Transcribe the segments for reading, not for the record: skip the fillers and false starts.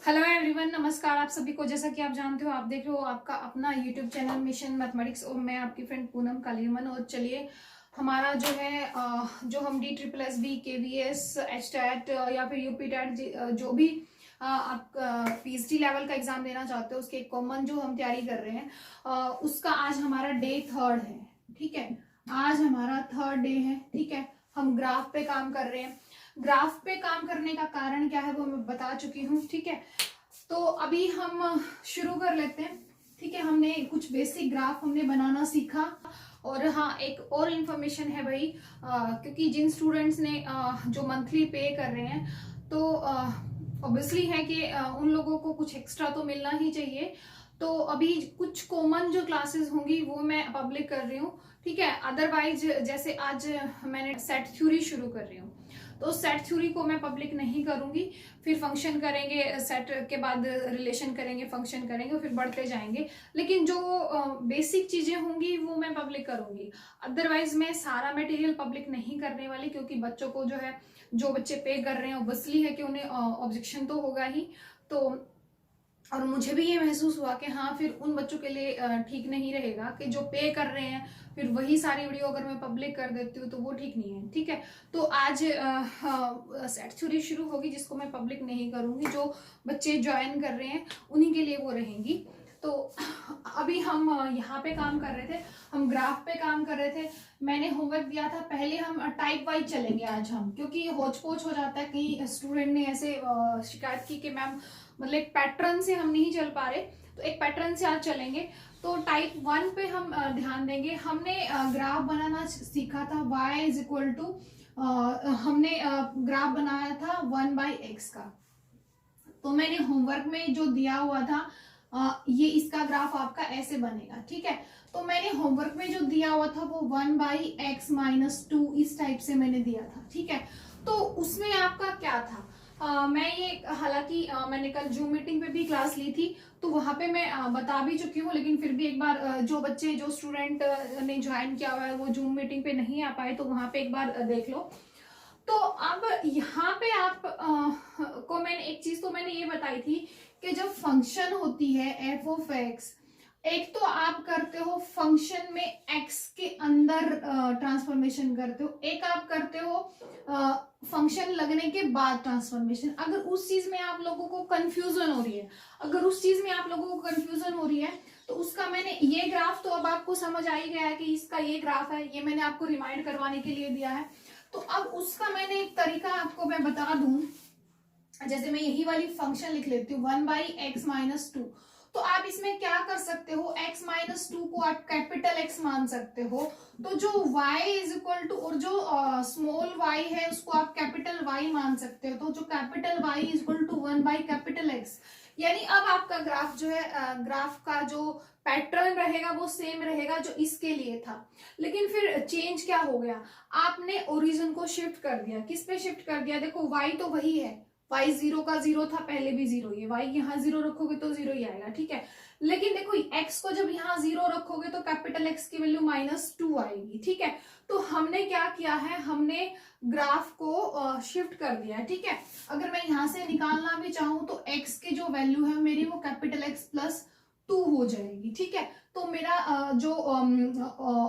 Hello everyone, नमस्कार आप सभी को। जैसा कि आप जानते हो, आप देख रहे हो आपका अपना यूट्यूब चैनल मिशन मैथमेटिक्स और मैं आपकी फ्रेंड पूनम कालीमन। और चलिए हमारा जो है जो हम DSSB KVS HTET या फिर UPTET जो भी आप PhD लेवल का एग्जाम देना चाहते हो उसके कॉमन जो हम तैयारी कर रहे हैं उसका आज हमारा डे 3 है। ठीक है, आज हमारा 3rd डे है। ठीक है, हम ग्राफ पे काम कर रहे हैं। ग्राफ पे काम करने का कारण क्या है वो मैं बता चुकी हूँ। ठीक है, तो अभी हम शुरू कर लेते हैं। ठीक है, हमने कुछ बेसिक ग्राफ हमने बनाना सीखा। और हाँ, एक और इन्फॉर्मेशन है भाई, क्योंकि जिन स्टूडेंट्स ने जो मंथली पे कर रहे हैं तो ऑब्वियसली है कि उन लोगों को कुछ एक्स्ट्रा तो मिलना ही चाहिए। तो अभी कुछ कॉमन जो क्लासेस होंगी वो मैं पब्लिक कर रही हूँ। ठीक है, अदरवाइज जैसे आज मैंने सेट थ्योरी शुरू कर रही हूँ तो सेट थ्योरी को मैं पब्लिक नहीं करूंगी। फिर फंक्शन करेंगे, सेट के बाद रिलेशन करेंगे, फंक्शन करेंगे, फिर बढ़ते जाएंगे। लेकिन जो बेसिक चीजें होंगी वो मैं पब्लिक करूंगी। अदरवाइज मैं सारा मटेरियल पब्लिक नहीं करने वाली, क्योंकि बच्चों को जो है, जो बच्चे पे कर रहे हैं ऑब्वियसली है कि उन्हें ऑब्जेक्शन तो होगा ही। तो और मुझे भी ये महसूस हुआ कि हाँ, फिर उन बच्चों के लिए ठीक नहीं रहेगा कि जो पे कर रहे हैं फिर वही सारी वीडियो अगर मैं पब्लिक कर देती हूँ तो वो ठीक नहीं है। ठीक है, तो आज सेट थ्योरी शुरू होगी जिसको मैं पब्लिक नहीं करूंगी। जो बच्चे ज्वाइन कर रहे हैं उन्हीं के लिए वो रहेंगी। तो अभी हम यहाँ पे काम कर रहे थे, हम ग्राफ पे काम कर रहे थे। मैंने होमवर्क दिया था, पहले हम टाइप वाइज चलेंगे आज हम, क्योंकि होच पोच हो जाता है। कई स्टूडेंट ने ऐसे शिकायत की कि मैम मतलब एक पैटर्न से हम नहीं चल पा रहे, तो एक पैटर्न से आज चलेंगे। तो टाइप 1 पे हम ध्यान देंगे। हमने ग्राफ बनाना सीखा था y इज इक्वल टू, हमने ग्राफ बनाया था 1/x का। तो मैंने होमवर्क में जो दिया हुआ था ये इसका ग्राफ आपका ऐसे बनेगा। ठीक है, तो मैंने होमवर्क में जो दिया हुआ था वो 1/x - 2 इस टाइप से मैंने दिया था। ठीक है, तो उसमें आपका क्या था, मैं ये हालांकि मैंने कल जूम मीटिंग पे भी क्लास ली थी तो वहां पे मैं बता भी चुकी हूँ, लेकिन फिर भी एक बार जो बच्चे जो स्टूडेंट ने ज्वाइन किया हुआ है वो जूम मीटिंग पे नहीं आ पाए तो वहां पे एक बार देख लो। तो अब यहाँ पे आप को मैंने एक चीज तो मैंने ये बताई थी कि जब फंक्शन होती है f(x), एक तो आप करते हो फंक्शन में x के अंदर ट्रांसफॉर्मेशन करते हो, एक आप करते हो फंक्शन लगने के बाद ट्रांसफॉर्मेशन। अगर उस चीज में आप लोगों को कंफ्यूजन हो रही है, तो उसका मैंने ये ग्राफ तो अब आपको समझ आ ही गया है कि इसका ये ग्राफ है, ये मैंने आपको रिमाइंड करवाने के लिए दिया है। तो अब उसका मैंने एक तरीका आपको मैं बता दूं, जैसे मैं यही वाली फंक्शन लिख लेती हूँ 1/x - 2। तो आप इसमें क्या कर सकते हो, x - 2 को आप कैपिटल X मान सकते हो। तो जो y इज इक्वल टू, और जो स्मॉल y है उसको आप कैपिटल Y मान सकते हो। तो जो capital Y is equal to 1/X, यानी अब आपका ग्राफ जो है, ग्राफ का जो पैटर्न रहेगा वो सेम रहेगा जो इसके लिए था। लेकिन फिर चेंज क्या हो गया, आपने ओरिजिन को शिफ्ट कर दिया। किस पे शिफ्ट कर दिया, देखो y तो वही है, y 0 का 0 था, पहले भी 0 ही है, y यहाँ 0 रखोगे तो 0 ही आएगा। ठीक है, लेकिन देखो x को जब यहाँ 0 रखोगे तो कैपिटल X की वैल्यू -2 आएगी। ठीक है, तो हमने क्या किया है, हमने ग्राफ को शिफ्ट कर दिया है। ठीक है, अगर मैं यहाँ से निकालना भी चाहूँ तो x की जो वैल्यू है मेरी वो कैपिटल X + 2 हो जाएगी। ठीक है, तो मेरा जो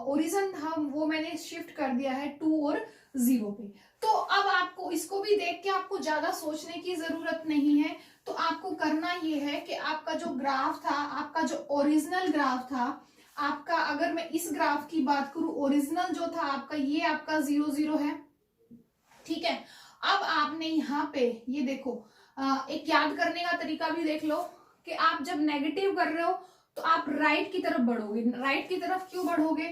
ओरिजिन था वो मैंने शिफ्ट कर दिया है 2 और 0 पे। तो अब आपको इसको भी देख के आपको ज्यादा सोचने की जरूरत नहीं है। तो आपको करना ये है कि आपका जो ग्राफ था, आपका जो ओरिजिनल ग्राफ था आपका, अगर मैं इस ग्राफ की बात करूं, ओरिजिनल जो था आपका ये आपका 0 0 है। ठीक है, अब आपने यहाँ पे ये देखो, एक याद करने का तरीका भी देख लो कि आप जब नेगेटिव कर रहे हो तो आप राइट की तरफ बढ़ोगे। राइट की तरफ क्यों बढ़ोगे,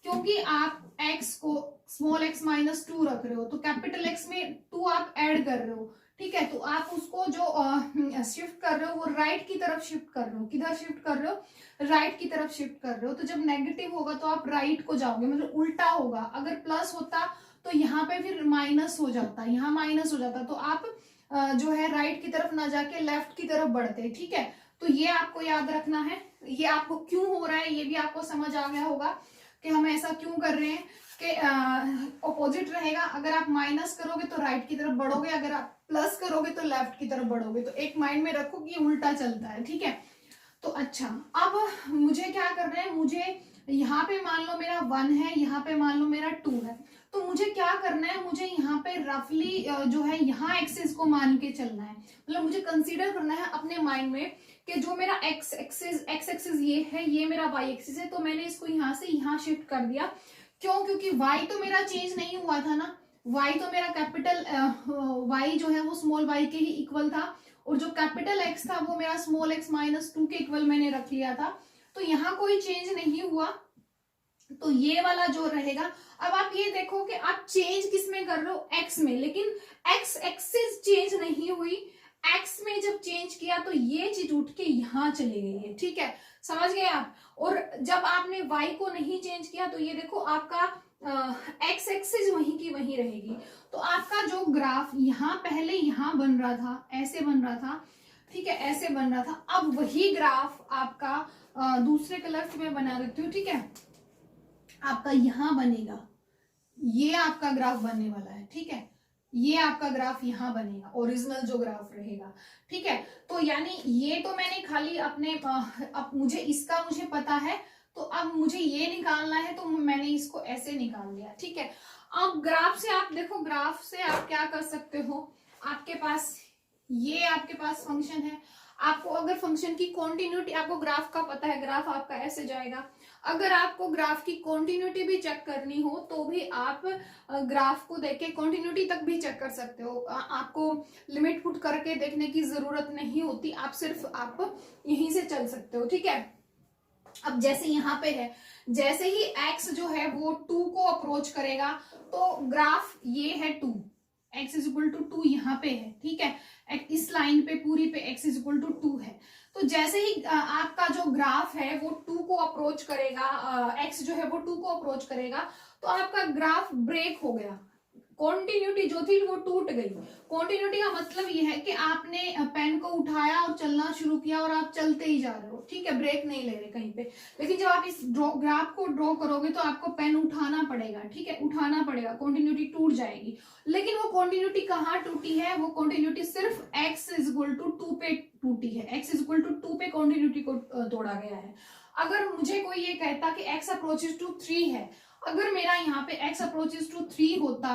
क्योंकि आप x को स्मॉल x - 2 रख रहे हो, तो कैपिटल X में 2 आप ऐड कर रहे हो। ठीक है, तो आप उसको जो शिफ्ट कर रहे हो वो राइट की तरफ शिफ्ट कर रहे हो। किधर शिफ्ट कर रहे हो, राइट की तरफ शिफ्ट कर रहे हो। तो जब नेगेटिव होगा तो आप राइट को जाओगे, मतलब उल्टा होगा। अगर प्लस होता तो यहाँ पे फिर माइनस हो जाता, यहाँ माइनस हो जाता, तो आप जो है राइट की तरफ ना जाके लेफ्ट की तरफ बढ़ते। ठीक है, तो ये आपको याद रखना है। ये आपको क्यों हो रहा है ये भी आपको समझ आ गया होगा कि हम ऐसा क्यों कर रहे हैं, के ऑपोजिट रहेगा। अगर आप माइनस करोगे तो राइट की तरफ बढ़ोगे, अगर आप प्लस करोगे तो लेफ्ट की तरफ बढ़ोगे। तो एक माइंड में रखो कि उल्टा चलता है, ठीक है। तो अच्छा, अब मुझे क्या करना है, मुझे यहाँ पे मान लो मेरा 1 है, यहाँ पे मान लो मेरा 2 है। तो मुझे क्या करना है, मुझे यहाँ पे रफली जो है यहाँ एक्सिस को मान के चलना है। मतलब मुझे कंसीडर करना है अपने माइंड में कि जो मेरा एक्स एक्सिस ये है, ये मेरा वाई एक्सिस है। तो मैंने इसको यहाँ से यहाँ शिफ्ट कर दिया। क्यों? क्योंकि वाई तो मेरा चेंज नहीं हुआ था ना, वाई तो मेरा कैपिटल वाई जो है वो स्मॉल वाई के ही इक्वल था, और जो कैपिटल एक्स था वो मेरा स्मॉल एक्स -2 के इक्वल मैंने रख लिया था। तो यहाँ कोई चेंज नहीं हुआ, तो ये वाला जो रहेगा। अब आप ये देखो कि आप चेंज किस में कर रहे हो, एक्स में, लेकिन एक्स एक्सिस चेंज नहीं हुई। एक्स में जब चेंज किया तो ये चीज उठ के यहाँ चली गई है, ठीक है, समझ गए आप। और जब आपने वाई को नहीं चेंज किया तो ये देखो आपका एक्स एक्सिस वहीं की वहीं रहेगी। तो आपका जो ग्राफ यहाँ पहले यहाँ बन रहा था, ऐसे बन रहा था, ठीक है, ऐसे बन रहा था। अब वही ग्राफ आपका दूसरे कलर से मैं बना देती हूँ, ठीक है। आपका यहाँ बनेगा, ये आपका ग्राफ बनने वाला है, ठीक है। ये आपका ग्राफ यहाँ बनेगा, ओरिजिनल जो ग्राफ रहेगा, ठीक है। तो यानी ये तो मैंने खाली अपने अब मुझे इसका मुझे पता है, तो अब मुझे ये निकालना है, तो मैंने इसको ऐसे निकाल लिया, ठीक है। अब ग्राफ से आप देखो, ग्राफ से आप क्या कर सकते हो, आपके पास ये आपके पास फंक्शन है। आपको अगर फंक्शन की कॉन्टिन्यूटी, आपको ग्राफ का पता है, ग्राफ आपका ऐसे जाएगा। अगर आपको ग्राफ की कॉन्टिन्यूटी भी चेक करनी हो तो भी आप ग्राफ को देख के कॉन्टिन्यूटी तक भी चेक कर सकते हो। आपको लिमिट पुट करके देखने की जरूरत नहीं होती, आप सिर्फ आप यहीं से चल सकते हो, ठीक है। अब जैसे यहाँ पे है, जैसे ही x जो है वो 2 को अप्रोच करेगा तो ग्राफ ये है 2, x = 2 यहाँ पे है, ठीक है। इस लाइन पे पूरी पे x = 2 है। तो जैसे ही आपका जो ग्राफ है वो 2 को अप्रोच करेगा, x जो है वो 2 को अप्रोच करेगा, तो आपका ग्राफ ब्रेक हो गया। कॉन्टिन्यूटी जो थी वो टूट गई। कॉन्टिन्यूटी का मतलब ये है कि आपने पेन को उठाया और चलना शुरू किया और आप चलते ही जा रहे हो, ठीक है, ब्रेक नहीं ले रहे कहीं पे। लेकिन जब आप इस ग्राफ को ड्रॉ करोगे तो आपको पेन उठाना पड़ेगा, ठीक है, उठाना पड़ेगा, कॉन्टिन्यूटी टूट जाएगी। लेकिन वो कॉन्टिन्यूटी कहाँ टूटी है, वो कॉन्टिन्यूटी सिर्फ x = 2 पे टूटी है। x = 2 पे कॉन्टिन्यूटी को तोड़ा गया है। अगर मुझे कोई ये कहता कि x अप्रोचेस टू 3 है, अगर मेरा यहाँ पे x अप्रोचेस टू 3 होता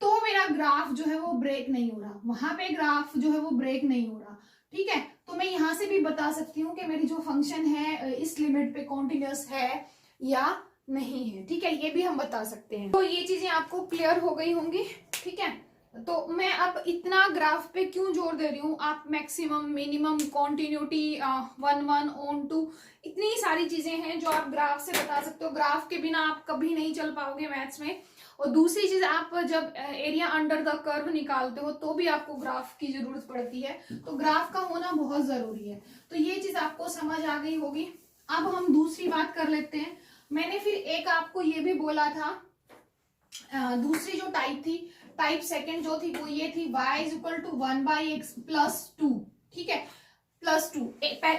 तो मेरा ग्राफ जो है वो ब्रेक नहीं हो रहा, वहां पे ग्राफ जो है वो ब्रेक नहीं हो रहा, ठीक है। तो मैं यहां से भी बता सकती हूँ कि मेरी जो फंक्शन है इस लिमिट पे कॉन्टिन्यूअस है या नहीं है, ठीक है, ये भी हम बता सकते हैं। तो ये चीजें आपको क्लियर हो गई होंगी, ठीक है। तो मैं अब इतना ग्राफ पे क्यों जोर दे रही हूँ, आप मैक्सिमम, मिनिमम, कॉन्टिन्यूटी, 1 1 ऑन 2, इतनी सारी चीजें हैं जो आप ग्राफ से बता सकते हो। ग्राफ के बिना आप कभी नहीं चल पाओगे मैथ्स में। और दूसरी चीज, आप जब एरिया अंडर द कर्व निकालते हो तो भी आपको ग्राफ की जरूरत पड़ती है, तो ग्राफ का होना बहुत जरूरी है। तो ये चीज आपको समझ आ गई होगी। अब हम दूसरी बात कर लेते हैं। मैंने फिर एक आपको ये भी बोला था, दूसरी जो टाइप थी, टाइप सेकंड जो थी वो ये थी, y = 1/x + 2, ठीक है, +2।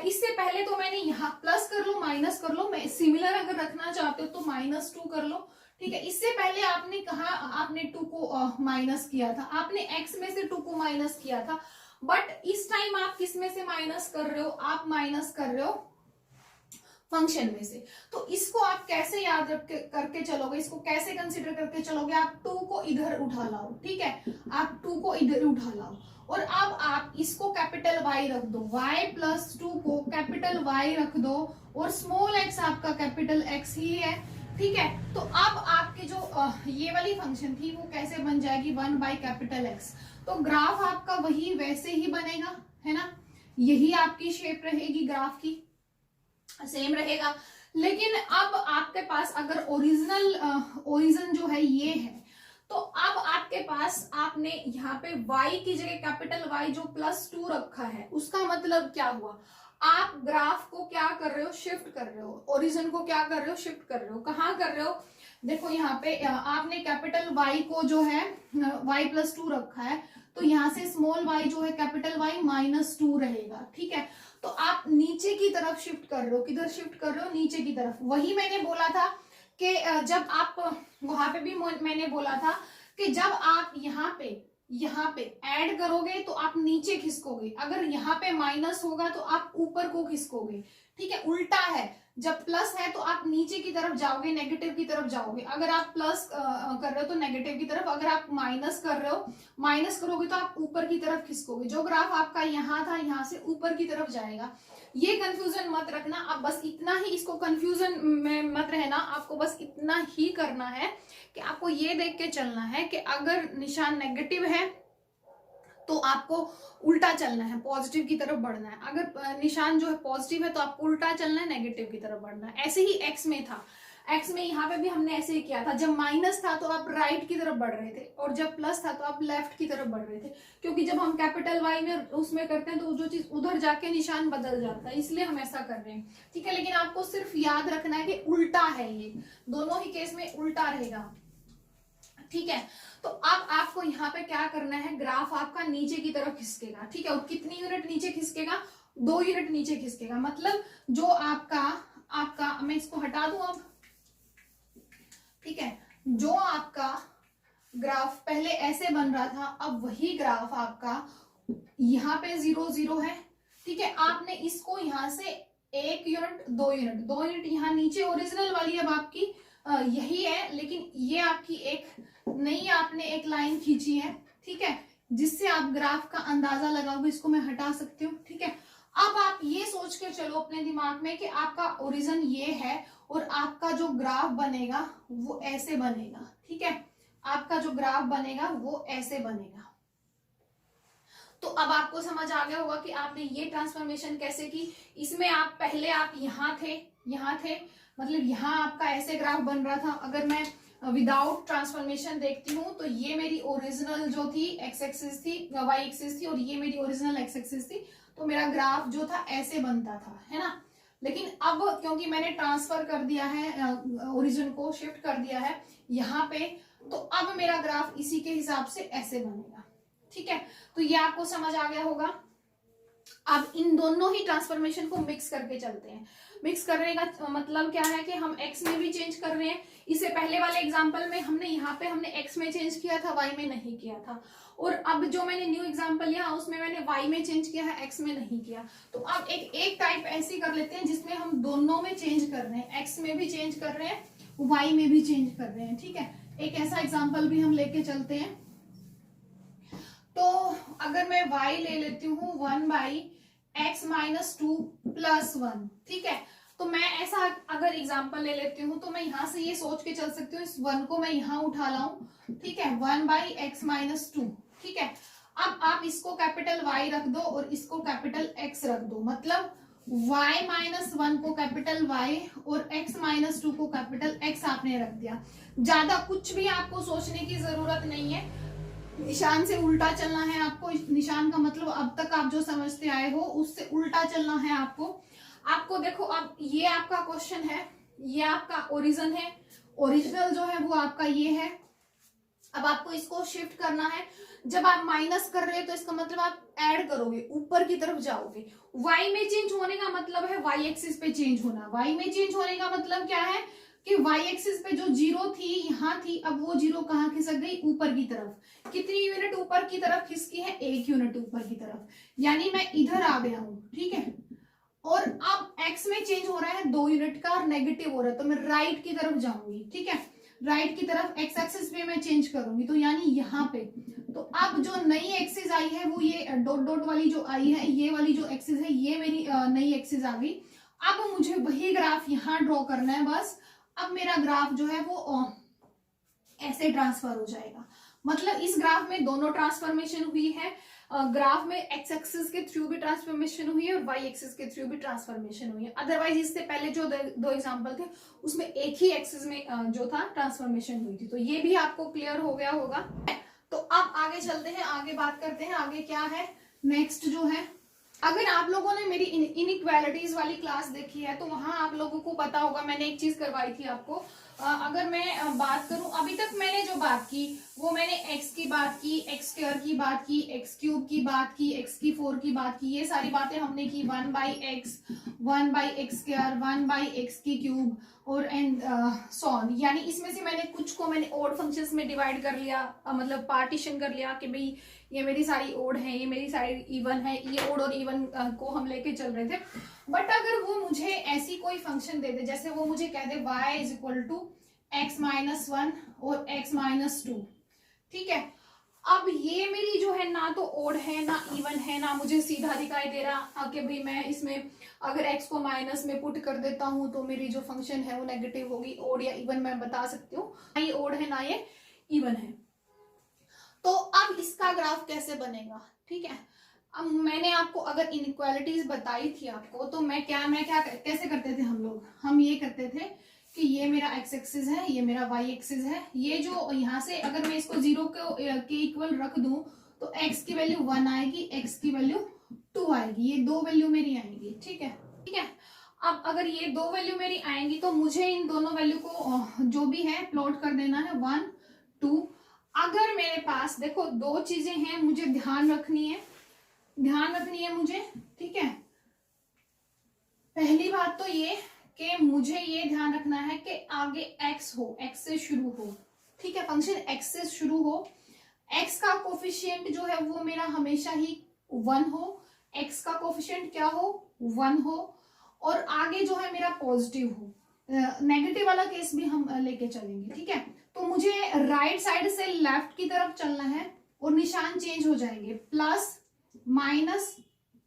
इससे पहले तो मैंने यहाँ प्लस कर लो, माइनस कर लो, मैं सिमिलर अगर रखना चाहते हो तो -2 कर लो, ठीक है। इससे पहले आपने कहा, आपने 2 को माइनस किया था, आपने x में से 2 को माइनस किया था, बट इस टाइम आप किस में से माइनस कर रहे हो, आप माइनस कर रहे हो फंक्शन में से। तो इसको आप कैसे याद करके चलोगे, इसको कैसे कंसिडर करके चलोगे, आप 2 को इधर उठा लाओ, ठीक है, आप 2 को इधर उठा लाओ, और अब आप इसको कैपिटल Y रख दो, y + 2 को कैपिटल Y रख दो, और स्मॉल x आपका कैपिटल X ही है, ठीक है। तो अब आपकी जो ये वाली फंक्शन थी वो कैसे बन जाएगी, 1/X। तो ग्राफ आपका वही वैसे ही बनेगा, है ना, यही आपकी शेप रहेगी, ग्राफ की सेम रहेगा। लेकिन अब आपके पास अगर ओरिजिन जो है ये है, तो अब आपके पास, आपने यहाँ पे y की जगह कैपिटल Y जो +2 रखा है, उसका मतलब क्या हुआ, आप ग्राफ को क्या कर रहे हो, शिफ्ट कर रहे हो, ओरिजिन को क्या कर रहे हो, शिफ्ट कर रहे हो। कहाँ कर रहे हो, देखो यहाँ पे आपने कैपिटल Y को जो है y +2 रखा है, तो यहाँ से स्मॉल y जो है कैपिटल Y -2 रहेगा, ठीक है। तो आप नीचे की तरफ शिफ्ट कर रहे हो, किधर शिफ्ट कर रहे हो, नीचे की तरफ। वही मैंने बोला था कि जब आप वहां पे भी मैंने बोला था कि जब आप यहाँ पे ऐड करोगे तो आप नीचे खिसकोगे, अगर यहाँ पे माइनस होगा तो आप ऊपर को खिसकोगे। ठीक है, उल्टा है, जब प्लस है तो आप नीचे की तरफ जाओगे, नेगेटिव की तरफ जाओगे। अगर आप प्लस कर रहे हो तो नेगेटिव की तरफ, अगर आप माइनस कर रहे हो, माइनस करोगे तो आप ऊपर की तरफ खिसकोगे। जो ग्राफ आपका यहाँ था यहाँ से ऊपर की तरफ जाएगा। ये कंफ्यूजन मत रखना, आप बस इतना ही, इसको कंफ्यूजन में मत रहना, आपको बस इतना ही करना है कि आपको ये देख के चलना है कि अगर निशान नेगेटिव है तो आपको उल्टा चलना है, पॉजिटिव की तरफ बढ़ना है। अगर निशान जो है पॉजिटिव है तो आपको उल्टा चलना है, नेगेटिव की तरफ बढ़ना है। ऐसे ही एक्स में था, एक्स में यहाँ पे भी हमने ऐसे ही किया था। जब माइनस था तो आप राइट की तरफ बढ़ रहे थे, और जब प्लस था तो आप लेफ्ट की तरफ बढ़ रहे थे, क्योंकि जब हम कैपिटल वाई में उसमें करते हैं तो जो चीज उधर जाके निशान बदल जाता है, इसलिए हम ऐसा कर रहे हैं। ठीक है, लेकिन आपको सिर्फ याद रखना है कि उल्टा है, ये दोनों ही केस में उल्टा रहेगा। ठीक है, तो अब आपको यहाँ पे क्या करना है, ग्राफ आपका नीचे की तरफ खिसकेगा। ठीक है, और कितनी यूनिट नीचे खिसकेगा, 2 यूनिट नीचे खिसकेगा। मतलब जो आपका मैं इसको हटा दूं अब। ठीक है, जो आपका ग्राफ पहले ऐसे बन रहा था, अब वही ग्राफ आपका यहाँ पे 0 0 है। ठीक है, आपने इसको यहाँ से 1 यूनिट 2 यूनिट 2 यूनिट यहाँ नीचे ओरिजिनल वाली अब आपकी यही है, लेकिन ये आपकी एक नई आपने एक लाइन खींची है। ठीक है, जिससे आप ग्राफ का अंदाजा लगाओगे। इसको मैं हटा सकती हूँ। ठीक है, अब आप ये सोच के चलो अपने दिमाग में कि आपका ओरिजिन ये है और आपका जो ग्राफ बनेगा वो ऐसे बनेगा। ठीक है, आपका जो ग्राफ बनेगा वो ऐसे बनेगा। तो अब आपको समझ आ गया होगा कि आपने ये ट्रांसफॉर्मेशन कैसे की। इसमें आप पहले आप यहाँ थे, मतलब यहाँ आपका ऐसे ग्राफ बन रहा था। अगर मैं विदाउट ट्रांसफॉर्मेशन देखती हूँ तो ये मेरी ओरिजिनल जो थी एक्स एक्सिस थी, वाई एक्सिस थी, और ये मेरी ओरिजिनल एक्स एक्सिस थी। तो मेरा ग्राफ जो था ऐसे बनता था, है ना। लेकिन अब क्योंकि मैंने ट्रांसफर कर दिया है, ओरिजिन को शिफ्ट कर दिया है यहाँ पे, तो अब मेरा ग्राफ इसी के हिसाब से ऐसे बनेगा। ठीक है, तो ये आपको समझ आ गया होगा। अब इन दोनों ही ट्रांसफॉर्मेशन को मिक्स करके चलते हैं। मिक्स करने का मतलब क्या है कि हम x में भी चेंज कर रहे हैं। इससे पहले वाले एग्जांपल में हमने यहाँ पे x में चेंज किया था, y में नहीं किया था। और अब जो मैंने न्यू एग्जांपल लिया उसमें मैंने y में चेंज किया है, x में नहीं किया। तो अब एक टाइप ऐसी कर लेते हैं जिसमें हम दोनों में चेंज कर रहे हैं, x में भी चेंज कर रहे हैं, y में भी चेंज कर रहे हैं। ठीक है, एक ऐसा एग्जाम्पल भी हम लेके चलते हैं। तो अगर मैं y ले लेती हूँ 1/x - 2 + 1। ठीक है, तो मैं ऐसा अगर एग्जांपल ले लेती हूँ तो मैं यहाँ से ये सोच के चल सकती हूँ, इस 1 को मैं यहाँ उठा लाऊं। ठीक है, 1/x - 2। ठीक है, अब आप इसको कैपिटल Y रख दो और इसको कैपिटल X रख दो। मतलब y - 1 को कैपिटल Y और x - 2 को कैपिटल X आपने रख दिया। ज्यादा कुछ भी आपको सोचने की जरूरत नहीं है, निशान से उल्टा चलना है आपको। निशान का मतलब अब तक आप जो समझते आए हो उससे उल्टा चलना है आपको देखो, अब ये आपका क्वेश्चन है, ये आपका ओरिजिन है, ओरिजिनल जो है वो आपका ये है। अब आपको इसको शिफ्ट करना है। जब आप माइनस कर रहे हो तो इसका मतलब आप ऐड करोगे, ऊपर की तरफ जाओगे। y में चेंज होने का मतलब है y एक्सिस पे चेंज होना। y में चेंज होने का मतलब क्या है कि y एक्सिस पे जो 0 थी यहाँ थी, अब वो 0 कहाँ खिसक गई, ऊपर की तरफ। कितनी यूनिट ऊपर की तरफ खिसकी है, 1 यूनिट ऊपर की तरफ, यानी मैं इधर आ गया हूं। ठीक है, और अब x में चेंज हो रहा है 2 यूनिट का और नेगेटिव हो रहा है, तो मैं राइट की तरफ जाऊंगी। ठीक है, राइट की तरफ x एक्सिस पे मैं चेंज करूंगी, तो यानी यहाँ पे। तो अब जो नई एक्सिस आई है वो ये डॉट डॉट वाली जो आई है, ये वाली जो एक्सिस है ये मेरी नई एक्सिस आ गई। अब मुझे वही ग्राफ यहाँ ड्रॉ करना है बस। अब मेरा ग्राफ जो है वो ऐसे ट्रांसफर हो जाएगा। मतलब इस ग्राफ में दोनों ट्रांसफॉर्मेशन हुई है। ग्राफ में एक्स एक्सिस के थ्रू भी ट्रांसफॉर्मेशन हुई है और वाई एक्सिस के थ्रू भी ट्रांसफॉर्मेशन हुई है। अदरवाइज इससे पहले जो दो एग्जांपल थे उसमें एक ही एक्सिस में जो था ट्रांसफॉर्मेशन हुई थी। तो ये भी आपको क्लियर हो गया होगा। तो अब आगे चलते हैं, आगे बात करते हैं। आगे क्या है नेक्स्ट जो है, अगर आप लोगों ने मेरी इनइक्वालिटीज वाली क्लास देखी है तो वहां आप लोगों को पता होगा, मैंने एक चीज करवाई थी आपको। अगर मैं बात करूं, अभी तक मैंने जो बात की वो मैंने x की बात की, x स्क्वायर की बात की, x क्यूब की बात की, x की 4 की बात की, ये सारी बातें हमने की। 1/x, 1/x स्क्वायर, 1/x की क्यूब और एंड सॉन। यानी इसमें से मैंने कुछ को मैंने ओड फंक्शंस में डिवाइड कर लिया, मतलब पार्टीशन कर लिया कि भाई ये मेरी सारी ओड है, ये मेरी सारी इवन है, ये ओड और इवन को हम लेके चल रहे थे। बट अगर वो मुझे ऐसी कोई फंक्शन दे दे, जैसे वो मुझे कह दे y is equal to x-1 और x-2, ठीक है। अब ये मेरी जो है ना तो ओड है ना इवन है, ना मुझे सीधा दिखाई दे रहा कि भाई मैं इसमें अगर x को माइनस में पुट कर देता हूं तो मेरी जो फंक्शन है वो नेगेटिव होगी। ओड या इवन मैं बता सकती हूँ, ना ये ओड है ना ये इवन है। तो अब इसका ग्राफ कैसे बनेगा, ठीक है। अब मैंने आपको अगर इनइक्वालिटीज बताई थी आपको, तो मैं क्या कैसे करते थे हम लोग, हम ये करते थे कि ये मेरा x एक्सिस है, ये मेरा y एक्सिस है। ये जो यहाँ से अगर मैं इसको 0 के इक्वल रख दूं तो x की वैल्यू 1 आएगी, x की वैल्यू 2 आएगी, ये दो वैल्यू मेरी आएंगी, ठीक है, ठीक है। अब अगर ये दो वैल्यू मेरी आएंगी तो मुझे इन दोनों वैल्यू को जो भी है प्लॉट कर देना है 1 2। अगर मेरे पास देखो दो चीजें हैं मुझे ध्यान रखनी है मुझे, ठीक है। पहली बात तो ये कि मुझे ये ध्यान रखना है कि आगे x हो, x से शुरू हो, ठीक है, फंक्शन x से शुरू हो, x का कोफिशिएंट जो है वो मेरा हमेशा ही 1 हो, x का कोफिशिएंट क्या हो 1 हो, और आगे जो है मेरा पॉजिटिव हो। नेगेटिव वाला केस भी हम लेके चलेंगे, ठीक है। तो मुझे राइट साइड से लेफ्ट की तरफ चलना है और निशान चेंज हो जाएंगे, प्लस माइनस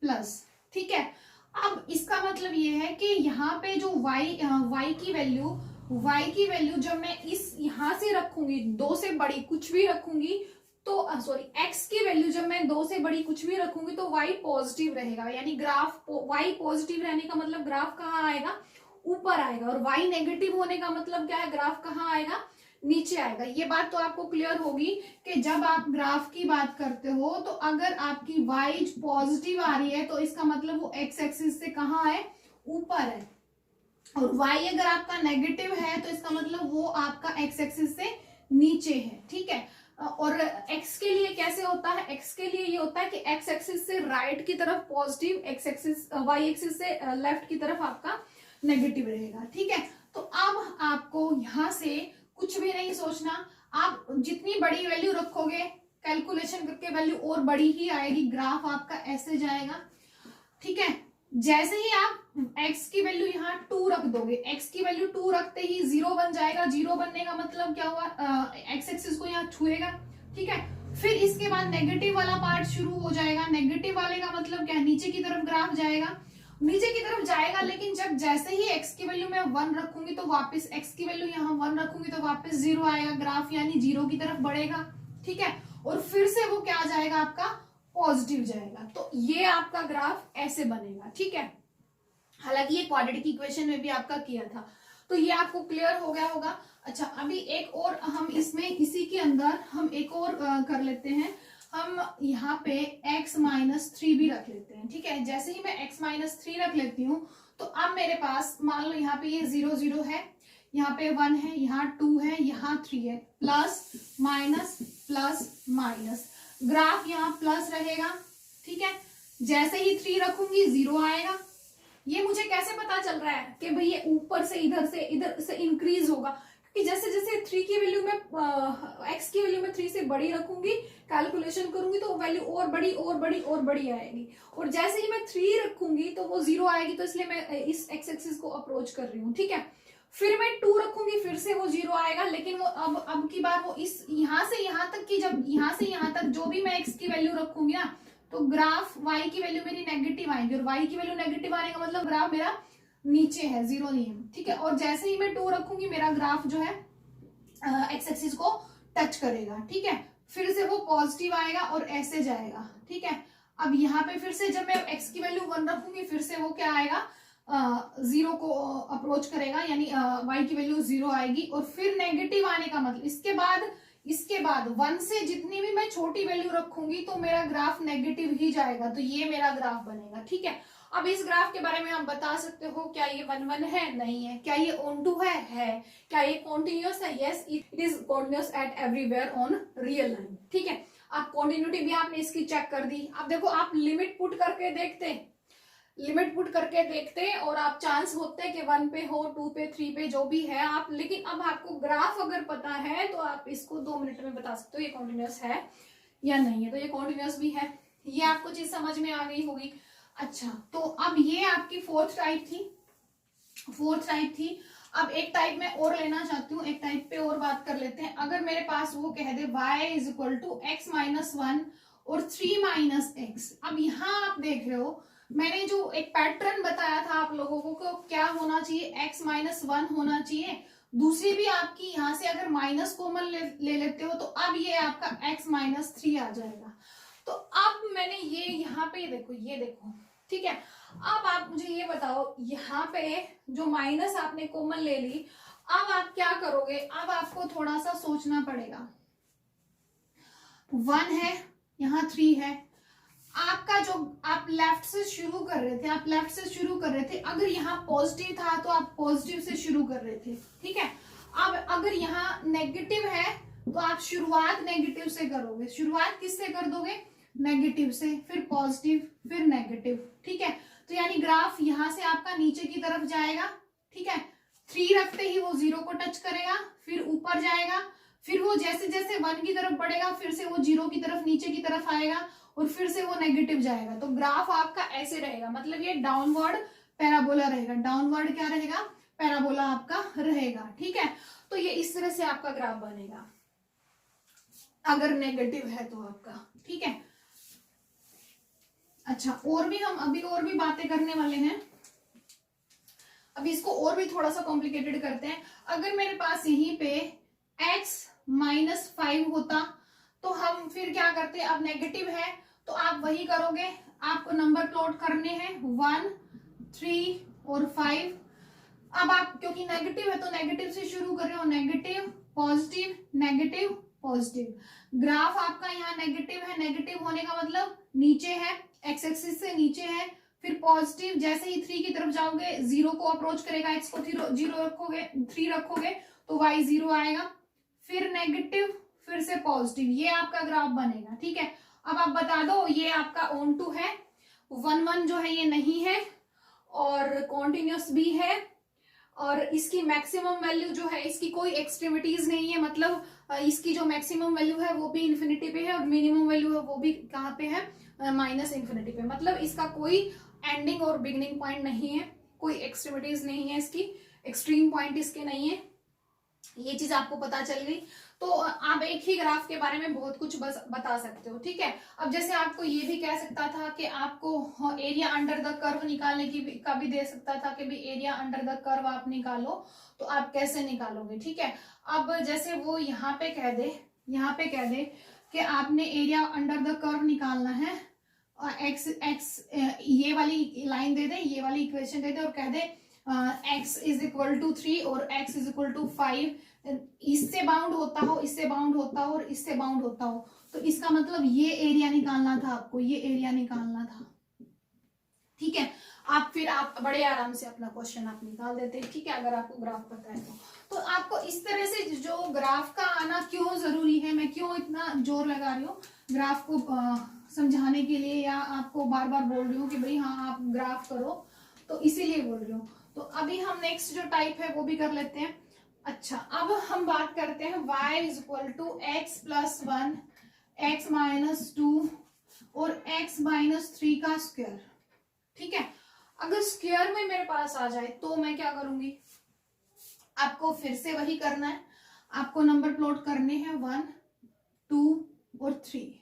प्लस, ठीक है। अब इसका मतलब ये है कि यहाँ पे जो y की वैल्यू जब मैं इस यहाँ से रखूंगी, 2 से बड़ी कुछ भी रखूंगी तो सॉरी x की वैल्यू जब मैं 2 से बड़ी कुछ भी रखूंगी तो y पॉजिटिव रहेगा। यानी ग्राफ y पॉजिटिव रहने का मतलब ग्राफ कहाँ आएगा, ऊपर आएगा, और y नेगेटिव होने का मतलब क्या है, ग्राफ कहाँ आएगा, नीचे आएगा। ये बात तो आपको क्लियर होगी कि जब आप ग्राफ की बात करते हो तो अगर आपकी y पॉजिटिव आ रही है तो इसका मतलब वो x एक्सिस से कहाँ है, ऊपर है, और y अगर आपका नेगेटिव है तो इसका मतलब वो आपका x एक्सिस से नीचे है, ठीक है। और x के लिए कैसे होता है, x के लिए ये होता है कि x एक्सिस से राइट की तरफ पॉजिटिव, y एक्सिस से लेफ्ट की तरफ आपका नेगेटिव रहेगा, ठीक है। तो अब आपको यहां से कुछ भी नहीं सोचना, आप जितनी बड़ी वैल्यू रखोगे कैलकुलेशन करके वैल्यू और बड़ी ही आएगी, ग्राफ आपका ऐसे जाएगा, ठीक है। जैसे ही आप x की वैल्यू यहाँ 2 रख दोगे, x की वैल्यू 2 रखते ही 0 बन जाएगा। 0 बनने का मतलब क्या हुआ, x एक्सिस को यहाँ छुएगा, ठीक है। फिर इसके बाद नेगेटिव वाला पार्ट शुरू हो जाएगा। नेगेटिव वाले का मतलब क्या है, नीचे की तरफ ग्राफ जाएगा, नीचे की तरफ जाएगा, लेकिन जब जैसे ही x की वैल्यू मैं 1 रखूंगी तो वापस x की वैल्यू यहाँ 1 रखूंगी तो वापस 0 आएगा, ग्राफ यानी 0 की तरफ बढ़ेगा, ठीक है। और फिर से वो क्या जाएगा, आपका पॉजिटिव जाएगा। तो ये आपका ग्राफ ऐसे बनेगा, ठीक है। हालांकि ये क्वाड्रेटिक इक्वेशन में भी आपका किया था, तो ये आपको क्लियर हो गया होगा। अच्छा, अभी एक और हम इसमें इसी के अंदर हम एक और कर लेते हैं, हम यहाँ पे x-3 भी रख लेते हैं, ठीक है। जैसे ही मैं x-3 रख लेती हूँ तो अब मेरे पास मान लो यहाँ पे ये 0 0 है, यहाँ पे 1 है, यहाँ 2 है, यहाँ 3 है, प्लस माइनस, ग्राफ यहाँ प्लस रहेगा, ठीक है। जैसे ही 3 रखूंगी 0 आएगा। ये मुझे कैसे पता चल रहा है कि भाई ये ऊपर से इधर से इंक्रीज होगा, क्योंकि जैसे जैसे 3 की वैल्यू में x की वैल्यू में 3 से बड़ी रखूंगी, कैलकुलेशन करूंगी तो वैल्यू और बड़ी आएगी, और जैसे ही मैं 3 रखूंगी तो वो 0 आएगी। तो इसलिए मैं इस x एक्सिस को अप्रोच कर रही हूँ, ठीक है। फिर मैं 2 रखूंगी, फिर से वो 0 आएगा, लेकिन वो अब की बार वो इस यहाँ से यहाँ तक की, जब यहाँ से यहाँ तक जो भी मैं x की वैल्यू रखूंगी ना तो ग्राफ y की वैल्यू मेरी नेगेटिव आएगी, और y की वैल्यू नेगेटिव आने का मतलब ग्राफ मेरा नीचे है, 0 नहीं है, ठीक है। और जैसे ही मैं 2 रखूंगी मेरा ग्राफ जो है x एक्सिस को टच करेगा, ठीक है। फिर से वो पॉजिटिव आएगा और ऐसे जाएगा, ठीक है। अब यहाँ पे फिर से जब मैं x की वैल्यू 1 रखूंगी फिर से वो क्या आएगा, 0 को अप्रोच करेगा, यानी y की वैल्यू 0 आएगी, और फिर नेगेटिव आने का मतलब इसके बाद इसके बाद 1 से जितनी भी मैं छोटी वैल्यू रखूंगी तो मेरा ग्राफ नेगेटिव ही जाएगा, तो ये मेरा ग्राफ बनेगा। ठीक है, अब इस ग्राफ के बारे में आप बता सकते हो क्या ये 1 1 है, नहीं है। क्या ये ऑन टू है। क्या ये कॉन्टिन्यूस है, yes it is continuous at everywhere on real line. ठीक है, आप कॉन्टिन्यूटी भी आपने इसकी चेक कर दी। अब देखो आप लिमिट पुट करके देखते और आप चांस होते कि 1 पे हो, 2 पे, 3 पे, जो भी है आप, लेकिन अब आपको ग्राफ अगर पता है तो आप इसको 2 मिनट में बता सकते हो ये कॉन्टिन्यूस है या नहीं है। तो ये कॉन्टिन्यूस भी है, ये आपको चीज समझ में आ गई होगी। अच्छा, तो अब ये आपकी फोर्थ टाइप थी। अब एक टाइप में और लेना चाहती हूँ, एक टाइप पे और बात कर लेते हैं। अगर मेरे पास वो कह दे y is equal to x minus 1 और 3 माइनस एक्स। अब यहाँ आप देख रहे हो मैंने जो एक पैटर्न बताया था आप लोगों को क्या होना चाहिए, x माइनस 1 होना चाहिए। दूसरी भी आपकी यहाँ से अगर माइनस कॉमन ले लेते हो तो अब ये आपका x माइनस 3 आ जाएगा। तो अब मैंने ये यहाँ पे ये देखो ठीक है। अब आप मुझे ये बताओ, यहाँ पे जो माइनस आपने कॉमन ले ली, अब आप क्या करोगे, अब आपको थोड़ा सा सोचना पड़ेगा। 1 है, यहाँ 3 है। आपका जो आप लेफ्ट से शुरू कर रहे थे, अगर यहाँ पॉजिटिव था तो आप पॉजिटिव से शुरू कर रहे थे। ठीक है, अब अगर यहाँ नेगेटिव है तो आप शुरुआत नेगेटिव से करोगे। शुरुआत किससे कर दोगे, नेगेटिव से, फिर पॉजिटिव, फिर नेगेटिव। ठीक है, तो यानी ग्राफ यहां से आपका नीचे की तरफ जाएगा। ठीक है, 3 रखते ही वो 0 को टच करेगा, फिर ऊपर जाएगा, फिर वो जैसे जैसे 1 की तरफ बढ़ेगा फिर से वो 0 की तरफ नीचे की तरफ आएगा और फिर से वो नेगेटिव जाएगा। तो ग्राफ आपका ऐसे रहेगा, मतलब ये डाउनवर्ड पैराबोला रहेगा। डाउनवर्ड क्या रहेगा, पैराबोला आपका रहेगा। ठीक है, तो ये इस तरह से आपका ग्राफ बनेगा अगर नेगेटिव है तो आपका। ठीक है, अच्छा, और भी हम अभी और भी बातें करने वाले हैं। अभी इसको और भी थोड़ा सा कॉम्प्लिकेटेड करते हैं। अगर मेरे पास यहीं पे x माइनस 5 होता तो हम फिर क्या करते, अब नेगेटिव है तो आप वही करोगे, आपको नंबर प्लॉट करने हैं 1, 3 और 5। अब आप क्योंकि नेगेटिव है तो नेगेटिव से शुरू कर रहे हो, negative positive negative positive. Graph आपका यहाँ नेगेटिव है, नेगेटिव होने का मतलब नीचे है, एक्स एक्सिस से नीचे है, फिर पॉजिटिव। जैसे ही 3 की तरफ जाओगे 0 को अप्रोच करेगा, x को 0 रखोगे, 3 रखोगे तो y 0 आएगा, फिर नेगेटिव, फिर से पॉजिटिव। ये आपका ग्राफ बनेगा। ठीक है, अब आप बता दो ये आपका ऑन टू है, 1 1 जो है ये नहीं है और कॉन्टिन्यूस भी है, और इसकी मैक्सिमम वैल्यू जो है इसकी कोई एक्सट्रीमिटीज नहीं है, मतलब इसकी जो मैक्सिमम वैल्यू है वो भी इन्फिनिटी पे है और मिनिमम वैल्यू है वो भी कहाँ पे है, माइनस इन्फिनिटी पे। मतलब इसका कोई एंडिंग और बिगनिंग पॉइंट नहीं है, कोई एक्सट्रीमिटीज नहीं है, इसकी एक्सट्रीम पॉइंट इसके नहीं है। ये चीज आपको पता चल गई। तो आप एक ही ग्राफ के बारे में बहुत कुछ बस बता सकते हो। ठीक है, अब जैसे आपको ये भी कह सकता था कि आपको एरिया अंडर द कर्व निकालने का भी दे सकता था कि भी एरिया अंडर द कर्व आप निकालो, तो आप कैसे निकालोगे। ठीक है, अब जैसे वो यहाँ पे कह दे कि आपने एरिया अंडर द कर्व निकालना है, एक्स ये वाली लाइन दे दे, ये वाली इक्वेशन दे दे और कह दे x इज इक्वल टू 3 और x इज इक्वल टू 5, इससे बाउंड होता हो, इससे बाउंड होता हो और इससे बाउंड होता हो, तो इसका मतलब ये एरिया निकालना था आपको, ये एरिया निकालना था। ठीक है, आप बड़े आराम से अपना क्वेश्चन आप निकाल देते हैं। ठीक है, अगर आपको ग्राफ पता है तो आपको इस तरह से जो ग्राफ का आना क्यों जरूरी है, मैं क्यों इतना जोर लगा रही हूँ ग्राफ को समझाने के लिए, या आपको बार बार बोल रही हूँ कि भाई हाँ आप ग्राफ करो, तो इसीलिए बोल रही हूँ। तो अभी हम नेक्स्ट जो टाइप है वो भी कर लेते हैं। अच्छा, अब हम बात करते हैं y is equal to X plus 1, X minus 2 और x माइनस 3 का स्क्वायर। ठीक है, अगर स्क्वायर में मेरे पास आ जाए तो मैं क्या करूंगी, आपको फिर से वही करना है, आपको नंबर प्लॉट करने हैं 1, 2 और 3।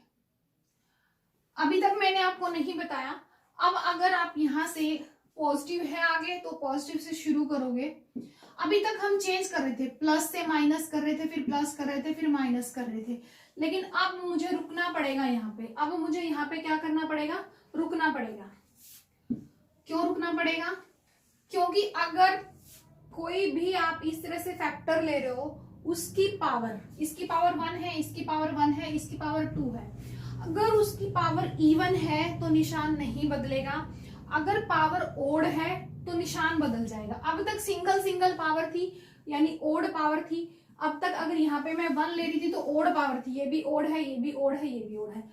अभी तक मैंने आपको नहीं बताया। अब अगर आप यहां से पॉजिटिव है आगे तो पॉजिटिव से शुरू करोगे। अभी तक हम चेंज कर रहे थे, प्लस से माइनस कर रहे थे, फिर प्लस कर रहे थे, फिर माइनस कर रहे थे, लेकिन अब मुझे रुकना पड़ेगा यहाँ पे। अब मुझे यहाँ पे क्या करना पड़ेगा, रुकना पड़ेगा। क्यों रुकना पड़ेगा, क्योंकि अगर कोई भी आप इस तरह से फैक्टर ले रहे हो उसकी पावर, इसकी पावर 1 है, इसकी पावर 1 है, इसकी पावर 2 है। अगर उसकी पावर इवन है तो निशान नहीं बदलेगा, अगर पावर ओड है तो निशान बदल जाएगा। अब तक सिंगल सिंगल पावर थी यानी ओड पावर थी, अब तक अगर यहाँ पे मैं 1 ले रही थी तो ओड पावर थी, ये भी ओड है, ये भी ओड है, ये भी ओड है।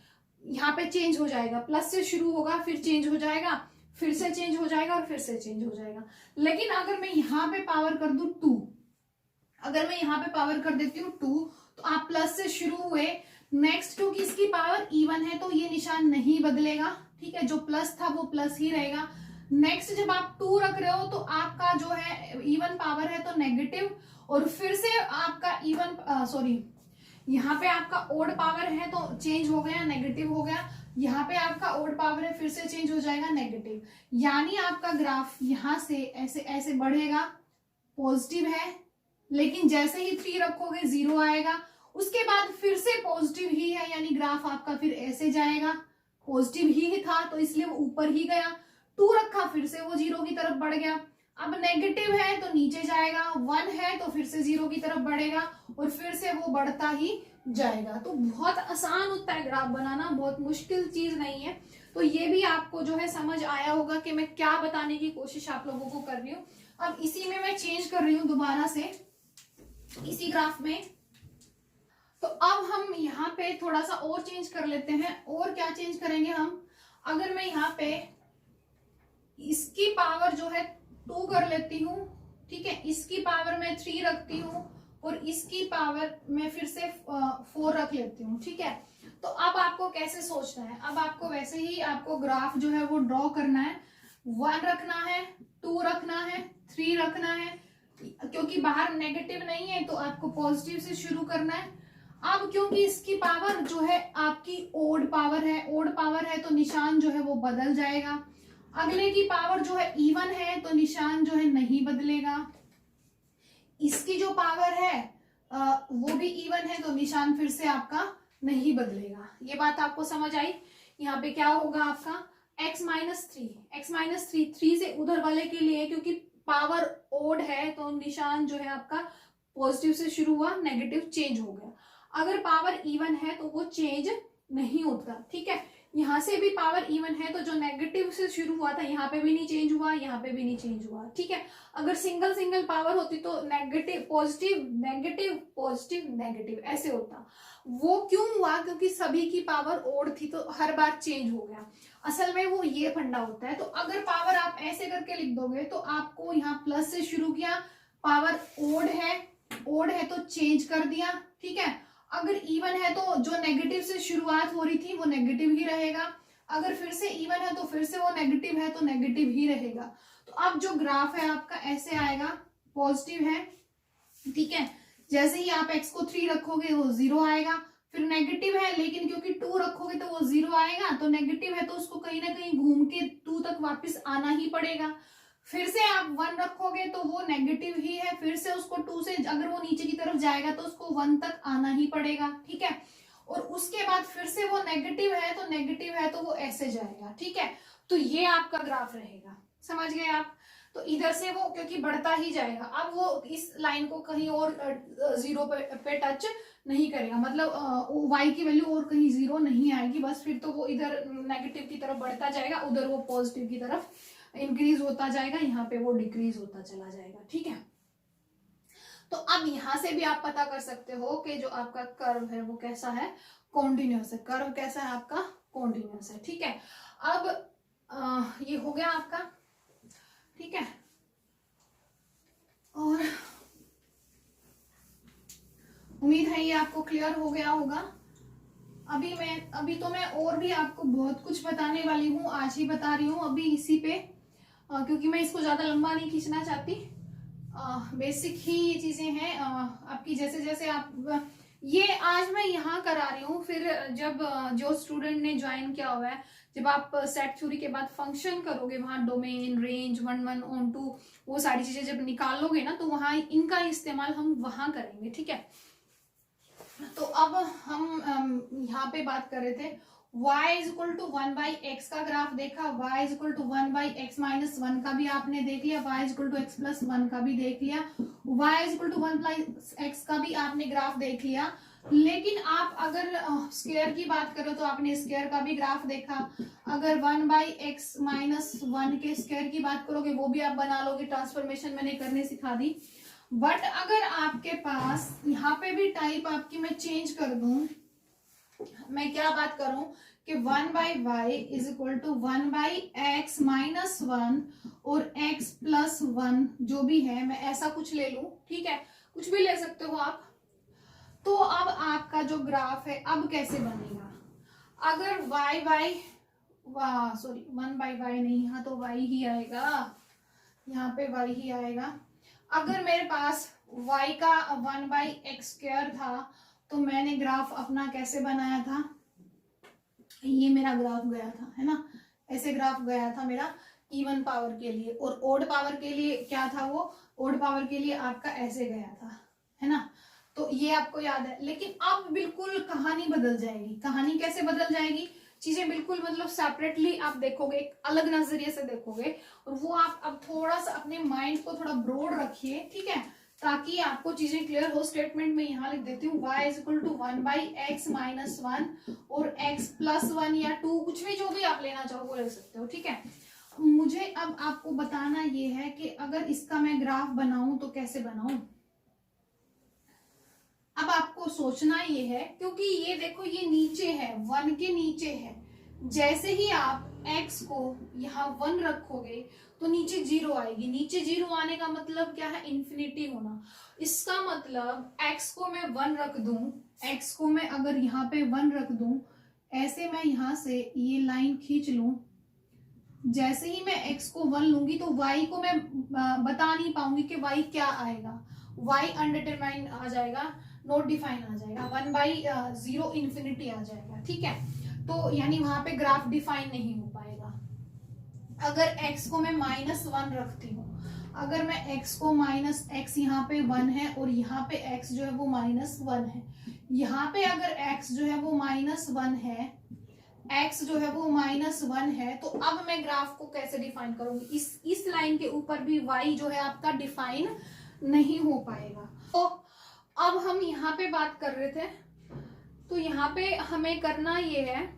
यहाँ पे चेंज हो जाएगा, प्लस से शुरू होगा, फिर चेंज हो जाएगा, फिर से चेंज हो जाएगा और फिर से चेंज हो जाएगा। लेकिन अगर मैं यहाँ पे पावर कर दूं 2, अगर मैं यहाँ पे पावर कर देती हूँ 2, तो आप प्लस से शुरू हुए, नेक्स्ट 2 किसकी पावर इवन है तो ये निशान नहीं बदलेगा, ठीक है, जो प्लस था वो प्लस ही रहेगा। नेक्स्ट जब आप 2 रख रहे हो तो आपका जो है इवन पावर है तो नेगेटिव, और फिर से आपका इवन सॉरी यहाँ पे आपका ओड पावर है तो चेंज हो गया, नेगेटिव हो गया, यहाँ पे आपका ओड पावर है फिर से चेंज हो जाएगा नेगेटिव। यानी आपका ग्राफ यहाँ से ऐसे ऐसे बढ़ेगा, पॉजिटिव है, लेकिन जैसे ही 3 रखोगे 0 आएगा, उसके बाद फिर से पॉजिटिव ही है, यानी ग्राफ आपका फिर ऐसे जाएगा, पॉजिटिव ही था तो इसलिए वो ऊपर ही गया, 2 रखा फिर से वो 0 की तरफ बढ़ गया, अब नेगेटिव है तो नीचे जाएगा, 1 है तो फिर से 0 की तरफ बढ़ेगा और फिर से वो बढ़ता ही जाएगा। तो बहुत आसान होता है ग्राफ बनाना, बहुत मुश्किल चीज नहीं है। तो ये भी आपको जो है समझ आया होगा कि मैं क्या बताने की कोशिश आप लोगों को कर रही हूँ। अब इसी में मैं चेंज कर रही हूँ दोबारा से इसी ग्राफ में। तो अब हम यहाँ पे थोड़ा सा और चेंज कर लेते हैं। और क्या चेंज करेंगे हम, अगर मैं यहाँ पे इसकी पावर जो है 2 कर लेती हूँ, ठीक है, इसकी पावर मैं 3 रखती हूँ और इसकी पावर मैं फिर से 4 रख लेती हूँ, ठीक है। तो अब आपको कैसे सोचना है, अब आपको वैसे ही आपको ग्राफ जो है वो ड्रॉ करना है, 1 रखना है, 2 रखना है, 3 रखना है, क्योंकि बाहर नेगेटिव नहीं है तो आपको पॉजिटिव से शुरू करना है। अब क्योंकि इसकी पावर जो है आपकी ओड पावर है तो निशान जो है वो बदल जाएगा। अगले की पावर जो है इवन है तो निशान जो है नहीं बदलेगा। इसकी जो पावर है वो भी इवन है तो निशान फिर से आपका नहीं बदलेगा। ये बात आपको समझ आई। यहाँ पे क्या होगा आपका x माइनस 3 से उधर वाले के लिए, क्योंकि पावर ओड है तो निशान जो है आपका पॉजिटिव से शुरू हुआ, नेगेटिव चेंज हो गया। अगर पावर इवन है तो वो चेंज नहीं होता, ठीक है। यहाँ से भी पावर इवन है तो जो नेगेटिव से शुरू हुआ था यहाँ पे भी नहीं चेंज हुआ, यहाँ पे भी नहीं चेंज हुआ, ठीक है। अगर सिंगल सिंगल पावर होती तो negative positive negative positive negative ऐसे होता। वो क्यों हुआ, क्योंकि सभी की पावर ओड थी तो हर बार चेंज हो गया। असल में वो ये फंडा होता है। तो अगर पावर आप ऐसे करके लिख दोगे तो आपको यहाँ प्लस से शुरू किया, पावर ओड है तो चेंज कर दिया, ठीक है। अगर इवन है तो जो नेगेटिव से शुरुआत हो रही थी वो नेगेटिव ही रहेगा, अगर फिर से इवन है तो फिर से वो नेगेटिव है तो नेगेटिव ही रहेगा। तो अब जो ग्राफ है आपका ऐसे आएगा, पॉजिटिव है, ठीक है। जैसे ही आप x को 3 रखोगे वो 0 आएगा, फिर नेगेटिव है लेकिन क्योंकि 2 रखोगे तो वो 0 आएगा, तो नेगेटिव है तो उसको कहीं ना कहीं घूम के 2 तक वापस आना ही पड़ेगा। फिर से आप 1 रखोगे तो वो नेगेटिव ही है, फिर से उसको 2 से अगर वो नीचे की तरफ जाएगा तो उसको 1 तक आना ही पड़ेगा, ठीक है। और उसके बाद फिर से वो नेगेटिव है तो वो ऐसे जाएगा, ठीक है। तो ये आपका ग्राफ रहेगा, समझ गए आप। तो इधर से वो क्योंकि बढ़ता ही जाएगा, अब वो इस लाइन को कहीं और 0 पे टच नहीं करेगा, मतलब y की वैल्यू और कहीं 0 नहीं आएगी, बस फिर तो वो इधर नेगेटिव की तरफ बढ़ता जाएगा, उधर वो पॉजिटिव की तरफ इंक्रीज होता जाएगा, यहाँ पे वो डिक्रीज होता चला जाएगा, ठीक है। तो अब यहां से भी आप पता कर सकते हो कि जो आपका कर्व है वो कैसा है, कॉन्टिन्यूअस है। कर्व कैसा है आपका, कॉन्टिन्यूअस है, ठीक है। अब ये हो गया आपका, ठीक है। और उम्मीद है ये आपको क्लियर हो गया होगा। अभी तो मैं और भी आपको बहुत कुछ बताने वाली हूँ, आज ही बता रही हूँ अभी इसी पे, क्योंकि मैं इसको ज्यादा लंबा नहीं खींचना चाहती। बेसिक ही ये चीजें हैं आपकी, जैसे जैसे आप ये आज मैं यहाँ करा रही हूँ, फिर जब जो स्टूडेंट ने ज्वाइन किया हुआ है, जब आप सेट थ्योरी के बाद फंक्शन करोगे, वहां डोमेन, रेंज, 1 1 ऑन 2 वो सारी चीजें जब निकालोगे ना, तो वहां इनका इस्तेमाल हम वहां करेंगे, ठीक है। तो अब हम यहाँ पे बात कर रहे थे y is equal to 1/x का ग्राफ देखा, y is equal to 1/x minus 1 का भी आपने देख लिया, y is equal to x plus 1 का भी देख लिया, y is equal to 1/x का भी आपने ग्राफ देख लिया। लेकिन आप अगर स्क्वायर की बात करो तो आपने स्क्वायर का भी ग्राफ देखा। अगर 1/x माइनस 1 के स्क्वायर की बात करोगे वो भी आप बना लोगे, ट्रांसफॉर्मेशन मैंने करने सिखा दी। बट अगर आपके पास यहाँ पे भी टाइप आपकी मैं चेंज कर दूं, मैं क्या बात करूं कि 1/y is equal to 1/x minus 1 और x प्लस 1 जो भी है, मैं ऐसा कुछ ले लूं, ठीक है, कुछ भी ले सकते हो आप। तो अब आपका जो ग्राफ है अब कैसे बनेगा, अगर सॉरी 1/y नहीं, यहाँ तो y ही आएगा, यहाँ पे y ही आएगा। अगर मेरे पास y का 1/x² था तो मैंने ग्राफ अपना कैसे बनाया था, ये मेरा ग्राफ गया था, है ना, ऐसे ग्राफ गया था मेरा इवन पावर के लिए, और ओड पावर के लिए क्या था, वो ओड पावर के लिए आपका ऐसे गया था, है ना। तो ये आपको याद है। लेकिन अब बिल्कुल कहानी बदल जाएगी। कहानी कैसे बदल जाएगी, चीजें बिल्कुल मतलब सेपरेटली आप देखोगे, एक अलग नजरिए से देखोगे, और वो आप अब थोड़ा सा अपने माइंड को थोड़ा ब्रॉड रखिए, ठीक है, ताकि आपको चीजें क्लियर हो। स्टेटमेंट में यहाँ लिख देती हूँ, y is equal to 1/x minus 1 और x प्लस 1 या 2, कुछ भी जो भी आप लेना चाहो वो ले सकते हो, ठीक है। मुझे अब आपको बताना ये है कि अगर इसका मैं ग्राफ बनाऊं तो कैसे बनाऊं। अब आपको सोचना ये है, क्योंकि ये देखो ये नीचे है, 1 के नीचे है, जैसे ही आप x को यहाँ 1 रखोगे तो नीचे 0 आएगी। नीचे 0 आने का मतलब क्या है, इन्फिनिटी होना। इसका मतलब x को मैं 1 रख दूं, x को मैं अगर यहाँ पे 1 रख दूं, ऐसे मैं यहाँ से ये लाइन खींच लूं, जैसे ही मैं x को 1 लूंगी तो y को मैं बता नहीं पाऊंगी कि y क्या आएगा, y अनडिटरमाइंड आ जाएगा, नॉट डिफाइन आ जाएगा, 1/0 इन्फिनिटी आ जाएगा, ठीक है। तो यानी वहां पे ग्राफ डिफाइन नहीं हो पाएगा। अगर x को मैं -1 रखती हूँ, अगर मैं x को माइनस x, यहाँ पे 1 है और यहाँ पे x जो है वो -1 है, यहाँ पे अगर x जो है वो -1 है, x जो है वो -1 है, तो अब मैं ग्राफ को कैसे डिफाइन करूंगी, इस लाइन के ऊपर भी y जो है आपका डिफाइन नहीं हो पाएगा। तो अब हम यहाँ पे बात कर रहे थे, तो यहाँ पे हमें करना ये है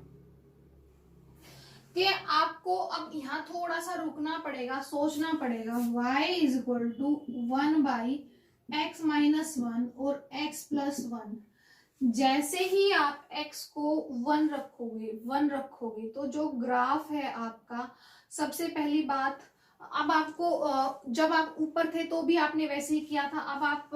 कि आपको अब यहाँ थोड़ा सा रुकना पड़ेगा, सोचना पड़ेगा। y is equal to 1/x minus 1 और x प्लस 1, जैसे ही आप x को 1 रखोगे तो जो ग्राफ है आपका, सबसे पहली बात, अब आपको जब आप ऊपर थे तो भी आपने वैसे ही किया था, अब आप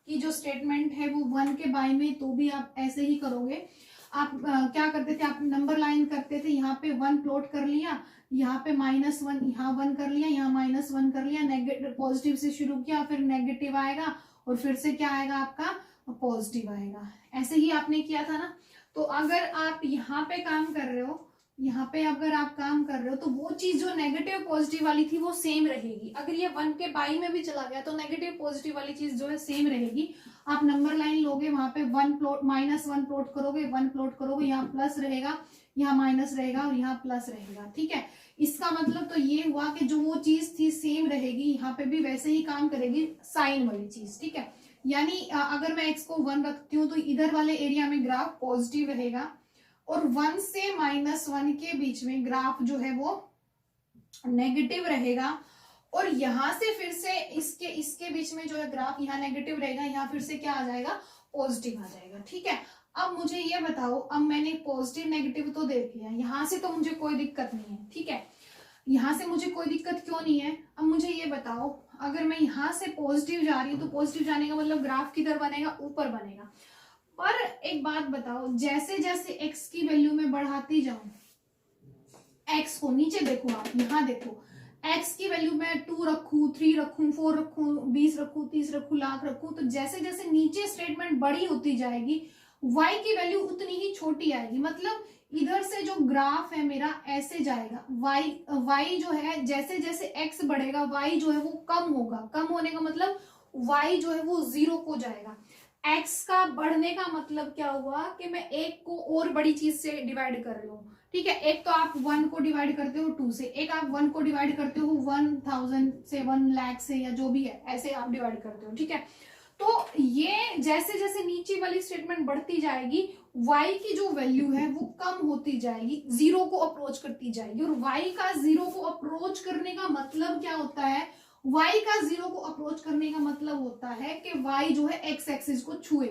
की जो स्टेटमेंट है वो 1 के बाय में, तो भी आप ऐसे ही करोगे। आप क्या करते थे, आप नंबर लाइन करते थे, यहाँ पे 1 प्लॉट कर लिया, यहाँ पे -1, यहाँ 1 कर लिया, यहाँ -1 कर लिया, नेगेटिव पॉजिटिव से शुरू किया, फिर नेगेटिव आएगा और फिर से क्या आएगा आपका पॉजिटिव आएगा। ऐसे ही आपने किया था ना। तो अगर आप यहाँ पे काम कर रहे हो, यहाँ पे अगर आप काम कर रहे हो तो वो चीज जो नेगेटिव पॉजिटिव वाली थी वो सेम रहेगी। अगर ये 1 के बाई में भी चला गया तो नेगेटिव पॉजिटिव वाली चीज जो है सेम रहेगी। आप नंबर लाइन लोगे, वहां पे -1 प्लॉट करोगे, 1 प्लॉट करोगे, यहाँ प्लस रहेगा, यहाँ माइनस रहेगा और यहाँ प्लस रहेगा, ठीक है। इसका मतलब तो ये हुआ कि जो वो चीज थी सेम रहेगी, यहाँ पे भी वैसे ही काम करेगी साइन वाली चीज, ठीक है। यानी अगर मैं x को 1 रखती हूँ तो इधर वाले एरिया में ग्राफ पॉजिटिव रहेगा और 1 से -1 के बीच में ग्राफ जो है वो नेगेटिव रहेगा, और यहां से फिर से इसके बीच में जो है ग्राफ यहाँ नेगेटिव रहेगा, यहाँ फिर से क्या आ जाएगा, पॉजिटिव आ जाएगा, ठीक है। अब मुझे ये बताओ, अब मैंने पॉजिटिव नेगेटिव तो देख लिया, यहां से तो मुझे कोई दिक्कत नहीं है, ठीक है। यहां से मुझे कोई दिक्कत क्यों नहीं है, अब मुझे ये बताओ, अगर मैं यहाँ से पॉजिटिव जा रही हूँ तो पॉजिटिव जाने का मतलब ग्राफ किधर बनेगा, ऊपर बनेगा। पर एक बात बताओ, जैसे जैसे x की वैल्यू में बढ़ाती जाऊं, x को नीचे देखो, आप यहाँ देखो, x की वैल्यू मैं 2 रखूं, 3 रखूं, 4 रखूं, 20 रखूं, 30 रखूं, लाख रखूं, तो जैसे जैसे नीचे स्टेटमेंट बड़ी होती जाएगी y की वैल्यू उतनी ही छोटी आएगी। मतलब इधर से जो ग्राफ है मेरा ऐसे जाएगा, y जो है जैसे जैसे x बढ़ेगा y जो है वो कम होगा, कम होने का मतलब y जो है वो 0 को जाएगा। एक्स का बढ़ने का मतलब क्या हुआ कि मैं एक को और बड़ी चीज से डिवाइड कर लूं, ठीक है। एक तो आप 1 को डिवाइड करते हो 2 से, एक आप 1 को डिवाइड करते हो 1000 से, 1 लाख से, या जो भी है ऐसे आप डिवाइड करते हो, ठीक है। तो ये जैसे जैसे नीचे वाली स्टेटमेंट बढ़ती जाएगी, y की जो वैल्यू है वो कम होती जाएगी, जीरो को अप्रोच करती जाएगी। और y का जीरो को अप्रोच करने का मतलब क्या होता है, y का जीरो को अप्रोच करने का मतलब होता है कि y जो है x एक्सिस को छुए।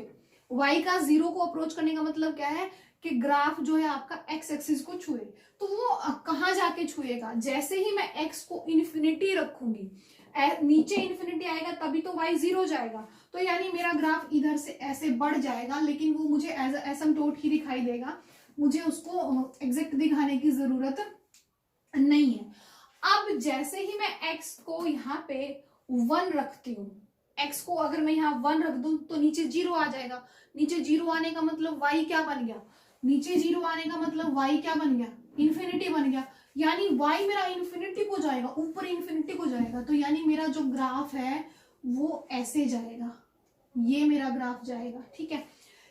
y का जीरो को अप्रोच करने का मतलब क्या है कि ग्राफ जो है आपका x एक्सिस को छुए। तो वो कहाँ जाके छुएगा, जैसे ही मैं x को इन्फिनिटी रखूंगी, नीचे इन्फिनिटी आएगा तभी तो y जीरो जाएगा। तो यानी मेरा ग्राफ इधर से ऐसे बढ़ जाएगा, लेकिन वो मुझे एज एसिम्प्टोट ही दिखाई देगा, मुझे उसको एग्जैक्ट दिखाने की जरूरत नहीं है। अब जैसे ही मैं x को यहाँ पे 1 रखती हूँ, x को अगर मैं यहाँ 1 रख दूं तो नीचे 0 आ जाएगा। नीचे 0 आने का मतलब y क्या बन गया, नीचे 0 आने का मतलब y क्या बन गया, इन्फिनिटी बन गया। यानी y मेरा इन्फिनिटी को जाएगा, ऊपर इन्फिनिटी को जाएगा। तो यानी मेरा जो ग्राफ है वो ऐसे जाएगा, ये मेरा ग्राफ जाएगा, ठीक है।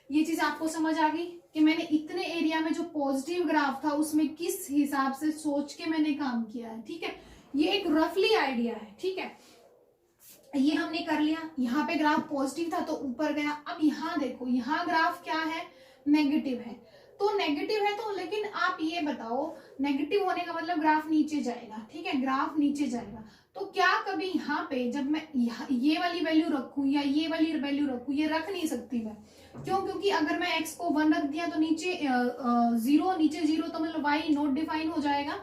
ये चीज आपको समझ आ गई कि मैंने इतने एरिया में जो पॉजिटिव ग्राफ था उसमें किस हिसाब से सोच के मैंने काम किया है, ठीक है। ये एक रफली आइडिया है, ठीक है। ये हमने कर लिया, यहाँ पे ग्राफ पॉजिटिव था तो ऊपर गया। अब यहाँ देखो, यहाँ ग्राफ क्या है, नेगेटिव है। तो नेगेटिव है तो, लेकिन आप ये बताओ, नेगेटिव होने का मतलब ग्राफ नीचे जाएगा, ठीक है, ग्राफ नीचे जाएगा। तो क्या कभी यहाँ पे जब मैं ये वाली वैल्यू रखूं या ये वाली वैल्यू रखूं, ये रख नहीं सकती मैं, क्यों, क्योंकि अगर मैं x को 1 रख दिया तो नीचे 0, नीचे 0 तो मतलब y नॉट डिफाइन हो जाएगा।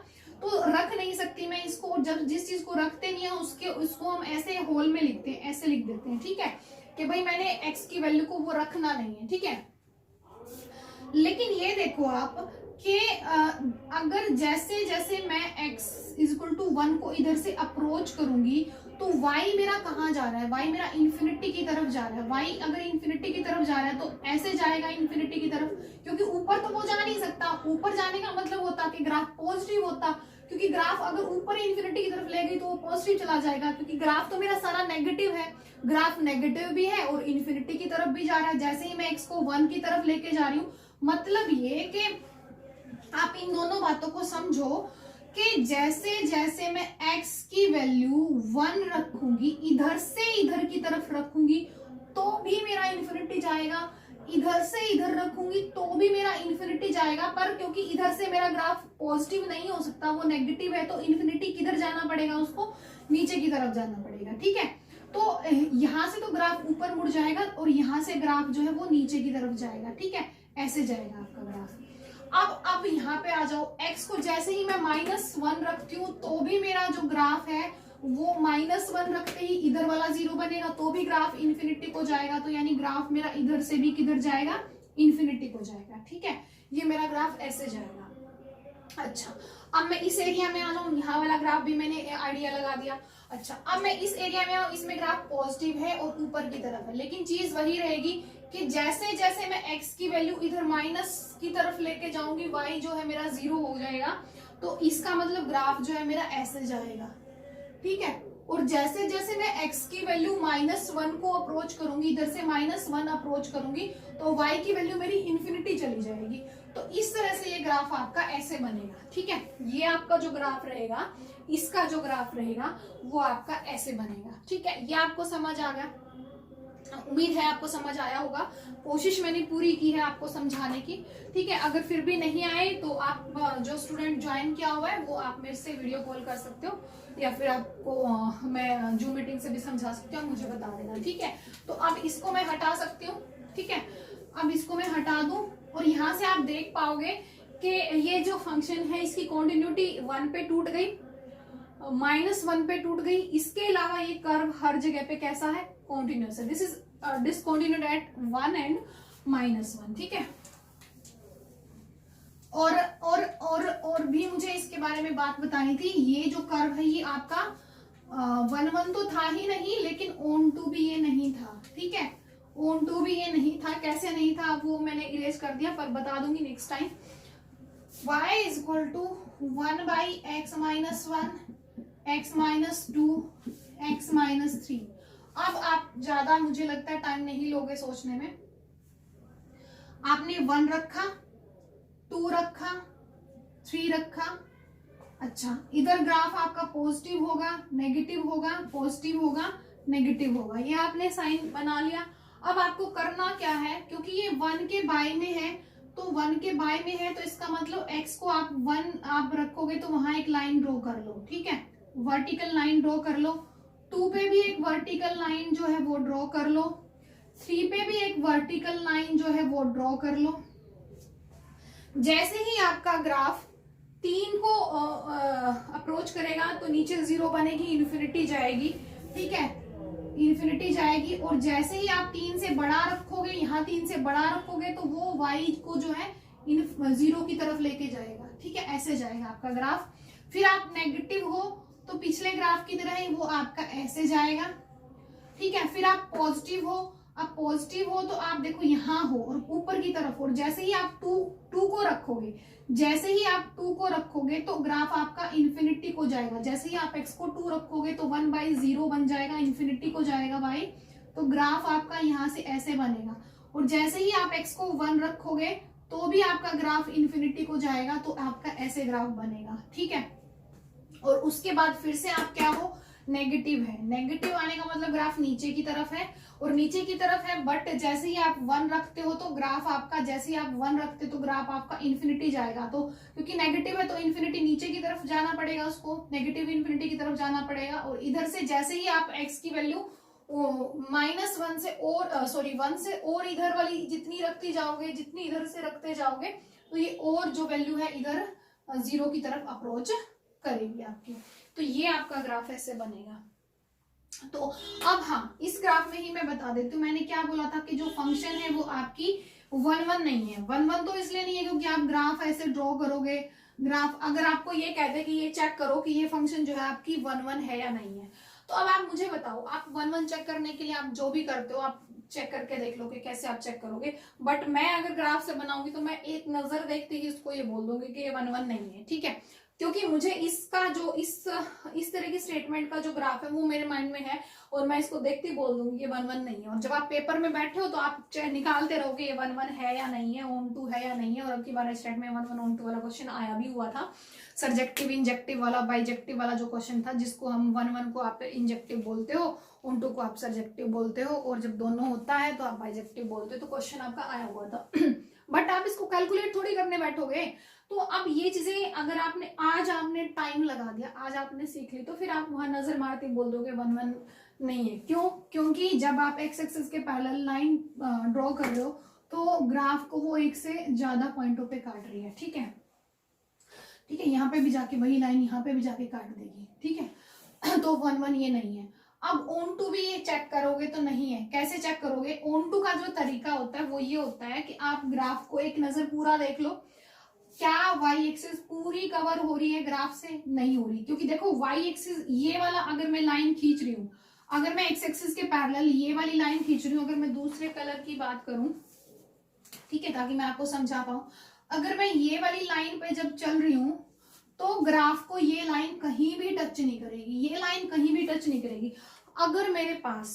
तो रख नहीं सकती मैं इसको। जब जिस चीज को रखते नहीं है उसको हम ऐसे होल में लिखते हैं, ऐसे लिख देते हैं, ठीक है, कि भाई मैंने x की वैल्यू को वो रखना नहीं है, ठीक है। लेकिन ये देखो आप कि अगर जैसे जैसे मैं x इक्वल टू 1 को इधर से अप्रोच करूंगी तो y मेरा कहाँ जा रहा है, y मेरा इन्फिनिटी की तरफ जा रहा है। y अगर इन्फिनिटी की तरफ जा रहा है तो ऐसे जाएगा इन्फिनिटी की तरफ, क्योंकि ऊपर तो वो जा नहीं सकता। ऊपर जाने का मतलब होता कि ग्राफ पॉजिटिव होता, क्योंकि ग्राफ अगर ऊपर इन्फिनिटी की तरफ ले गई तो वो पॉजिटिव चला जाएगा, क्योंकि ग्राफ तो मेरा सारा नेगेटिव है। ग्राफ नेगेटिव भी है और इन्फिनिटी की तरफ भी जा रहा है। जैसे ही मैं x को 1 की तरफ लेके जा रही हूँ, मतलब ये कि आप इन दोनों बातों को समझो कि जैसे जैसे मैं x की वैल्यू 1 रखूंगी, इधर से इधर की तरफ रखूंगी तो भी मेरा इन्फिनिटी जाएगा, इधर से इधर रखूंगी तो भी मेरा इन्फिनिटी जाएगा। पर क्योंकि इधर से मेरा ग्राफ पॉजिटिव नहीं हो सकता, वो नेगेटिव है, तो इन्फिनिटी किधर जाना पड़ेगा, उसको नीचे की तरफ जाना पड़ेगा, ठीक है। तो यहां से तो ग्राफ ऊपर मुड़ जाएगा और यहां से ग्राफ जो है वो नीचे की तरफ जाएगा, ठीक है, ऐसे जाएगा आपका ग्राफ। अब यहाँ पे आ जाओ, x को जैसे ही मैं -1 रखती हूँ तो भी मेरा जो ग्राफ है वो -1 रखते ही इधर वाला 0 बनेगा, तो भी ग्राफ इन्फिनिटी को जाएगा। तो यानी ग्राफ मेरा इधर से भी किधर जाएगा, इन्फिनिटी को जाएगा, ठीक है। ये मेरा ग्राफ ऐसे जाएगा। अच्छा, अब मैं इस एरिया में आ जाऊं, यहाँ वाला ग्राफ भी मैंने आइडिया लगा दिया। अच्छा, अब मैं इस एरिया में आऊं, इसमें ग्राफ पॉजिटिव है और ऊपर की तरफ है, लेकिन चीज वही रहेगी कि जैसे जैसे मैं x की वैल्यू इधर माइनस की तरफ लेके जाऊंगी, y जो है मेरा 0 हो जाएगा। तो इसका मतलब ग्राफ जो है मेरा ऐसे जाएगा, ठीक है। और जैसे जैसे मैं x की वैल्यू -1 को अप्रोच करूंगी, इधर से -1 अप्रोच करूंगी, तो y की वैल्यू मेरी इन्फिनिटी चली जाएगी। तो इस तरह से ये ग्राफ आपका ऐसे बनेगा, ठीक है। ये आपका जो ग्राफ रहेगा, इसका जो ग्राफ रहेगा वो आपका ऐसे बनेगा, ठीक है। ये आपको समझ आ गया, उम्मीद है आपको समझ आया होगा। कोशिश मैंने पूरी की है आपको समझाने की, ठीक है। अगर फिर भी नहीं आए तो आप जो स्टूडेंट ज्वाइन किया हुआ है वो आप मेरे से वीडियो कॉल कर सकते हो, या फिर आपको मैं जूम मीटिंग से भी समझा सकती हूँ, मुझे बता देना, ठीक है। तो अब इसको मैं हटा सकती हूँ, ठीक है। अब इसको मैं हटा दूं और यहाँ से आप देख पाओगे कि ये जो फंक्शन है इसकी कॉन्टिन्यूटी 1 पे टूट गई, -1 पे टूट गई। इसके अलावा ये कर्व हर जगह पे कैसा है, कॉन्टिन्यूस है। दिस इज डिसकंटिन्यूड एट 1 एंड -1, ठीक है। और भी मुझे इसके बारे में बात बतानी थी। ये जो कर्व है ये आपका 1 तो था ही नहीं, लेकिन ऑन टू भी ये नहीं था, ठीक है। ऑन टू भी ये नहीं था, कैसे नहीं था वो मैंने इरेज कर दिया, पर बता दूंगी next time. y is equal to 1/x - 1, x - 2, x - 3। अब आप ज्यादा मुझे लगता है टाइम नहीं लोगे सोचने में। आपने 1 रखा, 2 रखा, 3 रखा। अच्छा, इधर ग्राफ आपका पॉजिटिव होगा, नेगेटिव होगा, पॉजिटिव होगा, नेगेटिव होगा, ये आपने साइन बना लिया। अब आपको करना क्या है, क्योंकि ये 1 के बाय में है, तो 1 के बाय में है तो इसका मतलब x को आप 1 आप रखोगे तो वहां एक लाइन ड्रॉ कर लो, ठीक है, वर्टिकल लाइन ड्रॉ कर लो। 2 पे भी एक वर्टिकल लाइन जो है वो ड्रॉ कर लो। 3 पे भी एक वर्टिकल लाइन जो है वो ड्रॉ कर लो। जैसे ही आपका ग्राफ 3 को अप्रोच करेगा तो नीचे 0 बनेगी, इन्फिनिटी जाएगी, ठीक है, इन्फिनिटी जाएगी। और जैसे ही आप 3 से बड़ा रखोगे, यहाँ 3 से बड़ा रखोगे तो वो y को जो है 0 की तरफ लेके जाएगा, ठीक है, ऐसे जाएगा आपका ग्राफ। फिर आप नेगेटिव हो तो पिछले ग्राफ की तरह ही वो आपका ऐसे जाएगा, ठीक है। फिर आप पॉजिटिव हो, अब पॉजिटिव हो तो आप देखो यहाँ हो और ऊपर की तरफ, और जैसे ही आप 2 को रखोगे, जैसे ही आप 2 को रखोगे तो ग्राफ आपका इन्फिनिटी को जाएगा। जैसे ही आप x को 2 रखोगे तो 1/0 बन जाएगा, इन्फिनिटी को जाएगा y, तो ग्राफ आपका यहाँ से ऐसे बनेगा। और जैसे ही आप x को 1 रखोगे तो भी आपका ग्राफ इन्फिनिटी को जाएगा, तो आपका ऐसे ग्राफ बनेगा, ठीक है। और उसके बाद फिर से आप क्या हो, नेगेटिव है, नेगेटिव आने का मतलब ग्राफ नीचे की तरफ है, और नीचे की तरफ है, बट जैसे ही आप 1 रखते हो तो ग्राफ आपका, जैसे ही आप 1 रखते तो ग्राफ आपका इन्फिनिटी जाएगा। तो क्योंकि नेगेटिव है तो इन्फिनिटी नीचे की तरफ जाना पड़ेगा, उसको नेगेटिव इन्फिनिटी की तरफ जाना पड़ेगा। और इधर से जैसे ही आप x की वैल्यू -1 से और सॉरी 1 से और इधर वाली जितनी रखते जाओगे, जितनी इधर से रखते जाओगे, तो ये और जो वैल्यू है इधर 0 की तरफ अप्रोच करेगी आपकी। तो ये आपका ग्राफ ऐसे बनेगा। तो अब हाँ, इस ग्राफ में ही मैं बता देती हूँ, मैंने क्या बोला था कि जो फंक्शन है वो आपकी 1-1 नहीं है। 1-1 तो इसलिए नहीं है क्योंकि आप ग्राफ ऐसे ड्रॉ करोगे, ग्राफ अगर आपको ये कहते कि ये चेक करो कि ये फंक्शन जो है आपकी 1-1 है या नहीं है, तो अब आप मुझे बताओ, आप 1-1 चेक करने के लिए आप जो भी करते हो आप चेक करके देख लो कि कैसे आप चेक करोगे। बट मैं अगर ग्राफ से बनाऊंगी तो मैं एक नजर देखते ही उसको ये बोल दूंगी कि ये 1-1 नहीं है, ठीक है, क्योंकि मुझे इसका जो इस तरह की स्टेटमेंट का जो ग्राफ है वो मेरे माइंड में है, और मैं इसको देखते ही बोल दूंगी ये 1-1 नहीं है। और जब आप पेपर में बैठे हो तो आप निकालते रहोगे ये 1-1 है या नहीं है, ऑन-टू है या नहीं है। और अब की बार स्टेट में 1-1 ऑन-टू वाला क्वेश्चन आया भी हुआ था, सर्जेक्टिव इंजेक्टिव वाला, बाइजेक्टिव वाला जो क्वेश्चन था, जिसको हम 1-1 को आप इंजेक्टिव बोलते हो, ऑन-टू को आप सर्जेक्टिव बोलते हो, और जब दोनों होता है तो आप बाइजेक्टिव बोलते हो। तो क्वेश्चन आपका आया हुआ था बट आप इसको कैलकुलेट थोड़ी करने बैठोगे। तो अब ये चीजें अगर आपने टाइम लगा दिया, आज आपने सीख ली, तो फिर आप वहां नजर मारते बोल दोगे 1-1 नहीं है। क्यों? क्योंकि जब आप एक्स एक्सिस के पैरेलल लाइन ड्रॉ कर रहे हो तो ग्राफ को वो एक से ज्यादा पॉइंटों पे काट रही है, ठीक है, ठीक है, यहाँ पे भी जाके वही लाइन यहाँ पे भी जाके काट देगी, ठीक है तो 1-1 ये नहीं है। अब ऑन-टू भी ये चेक करोगे तो नहीं है। कैसे चेक करोगे? ऑन-टू का जो तरीका होता है वो ये होता है कि आप ग्राफ को एक नजर पूरा देख लो, क्या वाई एक्सिस पूरी कवर हो रही है ग्राफ से? नहीं हो रही, क्योंकि देखो वाई एक्सिस ये वाला अगर मैं लाइन खींच रही हूँ, अगर मैं एक्स एक्सिस के पैरेलल ये वाली लाइन खींच रही हूँ, अगर मैं दूसरे कलर की बात करूं, ठीक है, ताकि मैं आपको समझा पाऊं, अगर मैं ये वाली लाइन पे जब चल रही हूं तो ग्राफ को ये लाइन कहीं भी टच नहीं करेगी, ये लाइन कहीं भी टच नहीं करेगी। अगर मेरे पास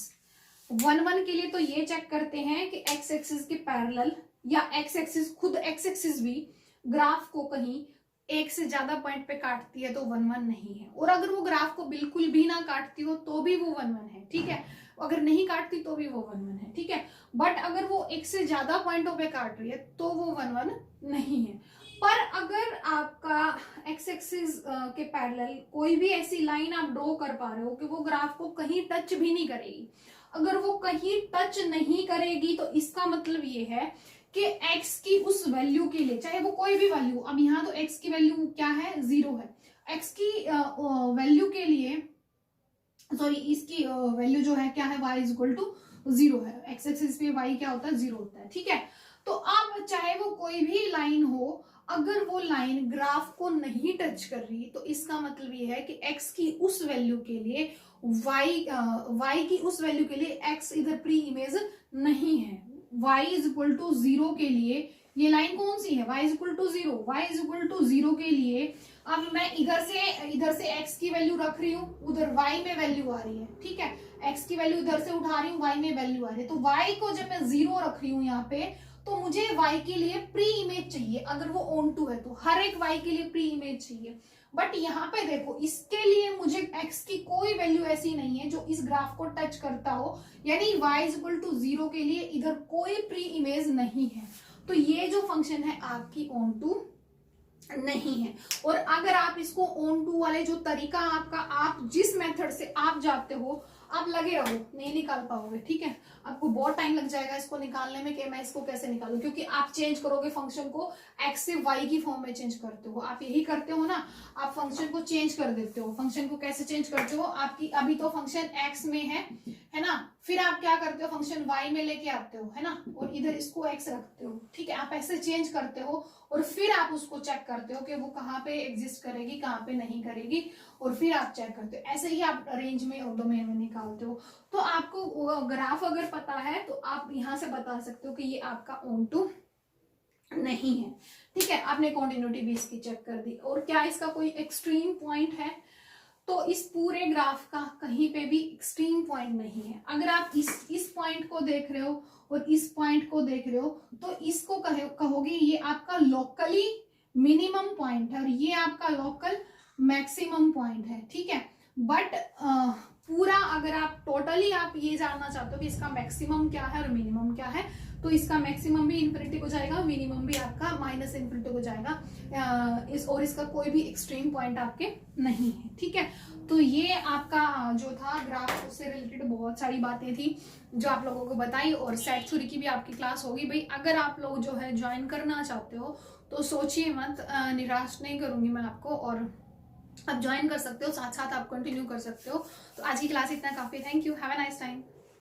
1-1 के लिए तो ये चेक करते हैं कि एक्स एक्सिस के पैरेलल या एक्स एक्सिस, खुद एक्स एक्सिस भी ग्राफ को कहीं एक से ज्यादा पॉइंट पे काटती है तो 1-1 नहीं है। और अगर वो ग्राफ को बिल्कुल भी ना काटती हो तो भी वो 1-1 है, ठीक है, अगर नहीं काटती तो भी वो 1-1 है, ठीक है। बट अगर वो एक से ज्यादा पॉइंटों पे काट रही है तो वो 1-1 नहीं है। पर अगर आपका एक्स एक्सिस के पैरेलल कोई भी ऐसी लाइन आप ड्रॉ कर पा रहे हो कि वो ग्राफ को कहीं टच भी नहीं करेगी, अगर वो कहीं टच नहीं करेगी तो इसका मतलब ये है कि x की उस वैल्यू के लिए, चाहे वो कोई भी वैल्यू, अब यहाँ तो x की वैल्यू क्या है? 0 है। x की वैल्यू के लिए, सॉरी, इसकी वैल्यू जो है क्या है? y = 0 है। x एक्सिस पे y क्या होता है? 0 होता है, ठीक है। तो अब चाहे वो कोई भी लाइन हो, अगर वो लाइन ग्राफ को नहीं टच कर रही तो इसका मतलब ये है कि x की उस वैल्यू के लिए y की उस वैल्यू के लिए x इधर प्री इमेज नहीं है। y = 0 के लिए ये लाइन कौन सी है? y = 0। y = 0 के लिए अब मैं इधर से x की वैल्यू रख रही हूँ, उधर y में वैल्यू आ रही है, ठीक है, x की वैल्यू इधर से उठा रही हूँ, y में वैल्यू आ रही है, तो y को जब मैं 0 रख रही हूँ यहाँ पे, तो मुझे y के लिए प्री इमेज चाहिए, अगर वो ऑन टू है तो हर एक y के लिए प्री इमेज चाहिए। बट यहाँ पे देखो, इसके लिए मुझे x की कोई वैल्यू ऐसी नहीं है जो इस ग्राफ को टच करता हो, यानी y इज इक्वल टू 0 के लिए इधर कोई प्री इमेज नहीं है, तो ये जो फंक्शन है आपकी ऑन टू नहीं है। और अगर आप इसको ऑन टू वाले जो तरीका आपका, आप जिस मेथड से आप जाते हो, आप लगे रहो, नहीं निकाल पाओगे, ठीक है, आपको बहुत टाइम लग जाएगा इसको निकालने में कि मैं इसको कैसे निकालूं, क्योंकि आप चेंज करोगे फंक्शन को, x से y की फॉर्म में चेंज करते हो, आप यही करते हो ना, आप फंक्शन को चेंज कर देते हो। फंक्शन को कैसे चेंज करते हो, आपकी अभी तो फंक्शन x में है ना, फिर आप क्या करते हो, फंक्शन y में लेके आते हो, है ना, और इधर इसको x रखते हो, ठीक है, आप ऐसे चेंज करते हो और फिर आप उसको चेक करते हो कि वो कहाँ पे एग्जिस्ट करेगी, कहाँ पे नहीं करेगी, और फिर आप चेक करते हो। ऐसे ही आप रेंज में और डोमेन में निकालते हो। तो आपको ग्राफ अगर पता है तो आप यहाँ से बता सकते हो कि ये आपका ऑन टू नहीं है, ठीक है, आपने कॉन्टिन्यूटी भी इसकी चेक कर दी। और क्या इसका कोई एक्सट्रीम पॉइंट है, तो इस पूरे ग्राफ का कहीं पे भी एक्सट्रीम पॉइंट नहीं है। अगर आप इस पॉइंट को देख रहे हो और इस पॉइंट को देख रहे हो, तो इसको कहोगे ये आपका लोकली मिनिमम पॉइंट है और ये आपका लोकल मैक्सिमम पॉइंट है, ठीक है। बट पूरा अगर आप टोटली आप ये जानना चाहते हो कि इसका मैक्सिमम क्या है और मिनिमम क्या है, तो इसका मैक्सिमम भी इन्फिनिटी को जाएगा, मिनिमम भी आपका माइनस इन्फिनिटी को जाएगा, और इसका कोई भी एक्सट्रीम पॉइंट आपके नहीं है, ठीक है। तो ये आपका जो था ग्राफ से रिलेटेड बहुत सारी बातें थी जो आप लोगों को बताई, और सेट थ्योरी की भी आपकी क्लास होगी भाई। अगर आप लोग जो है ज्वाइन करना चाहते हो तो सोचिए मत, निराश नहीं करूंगी मैं आपको, और आप ज्वाइन कर सकते हो, साथ साथ आप कंटिन्यू कर सकते हो। तो आज की क्लास इतना काफी, thank you, have a nice time.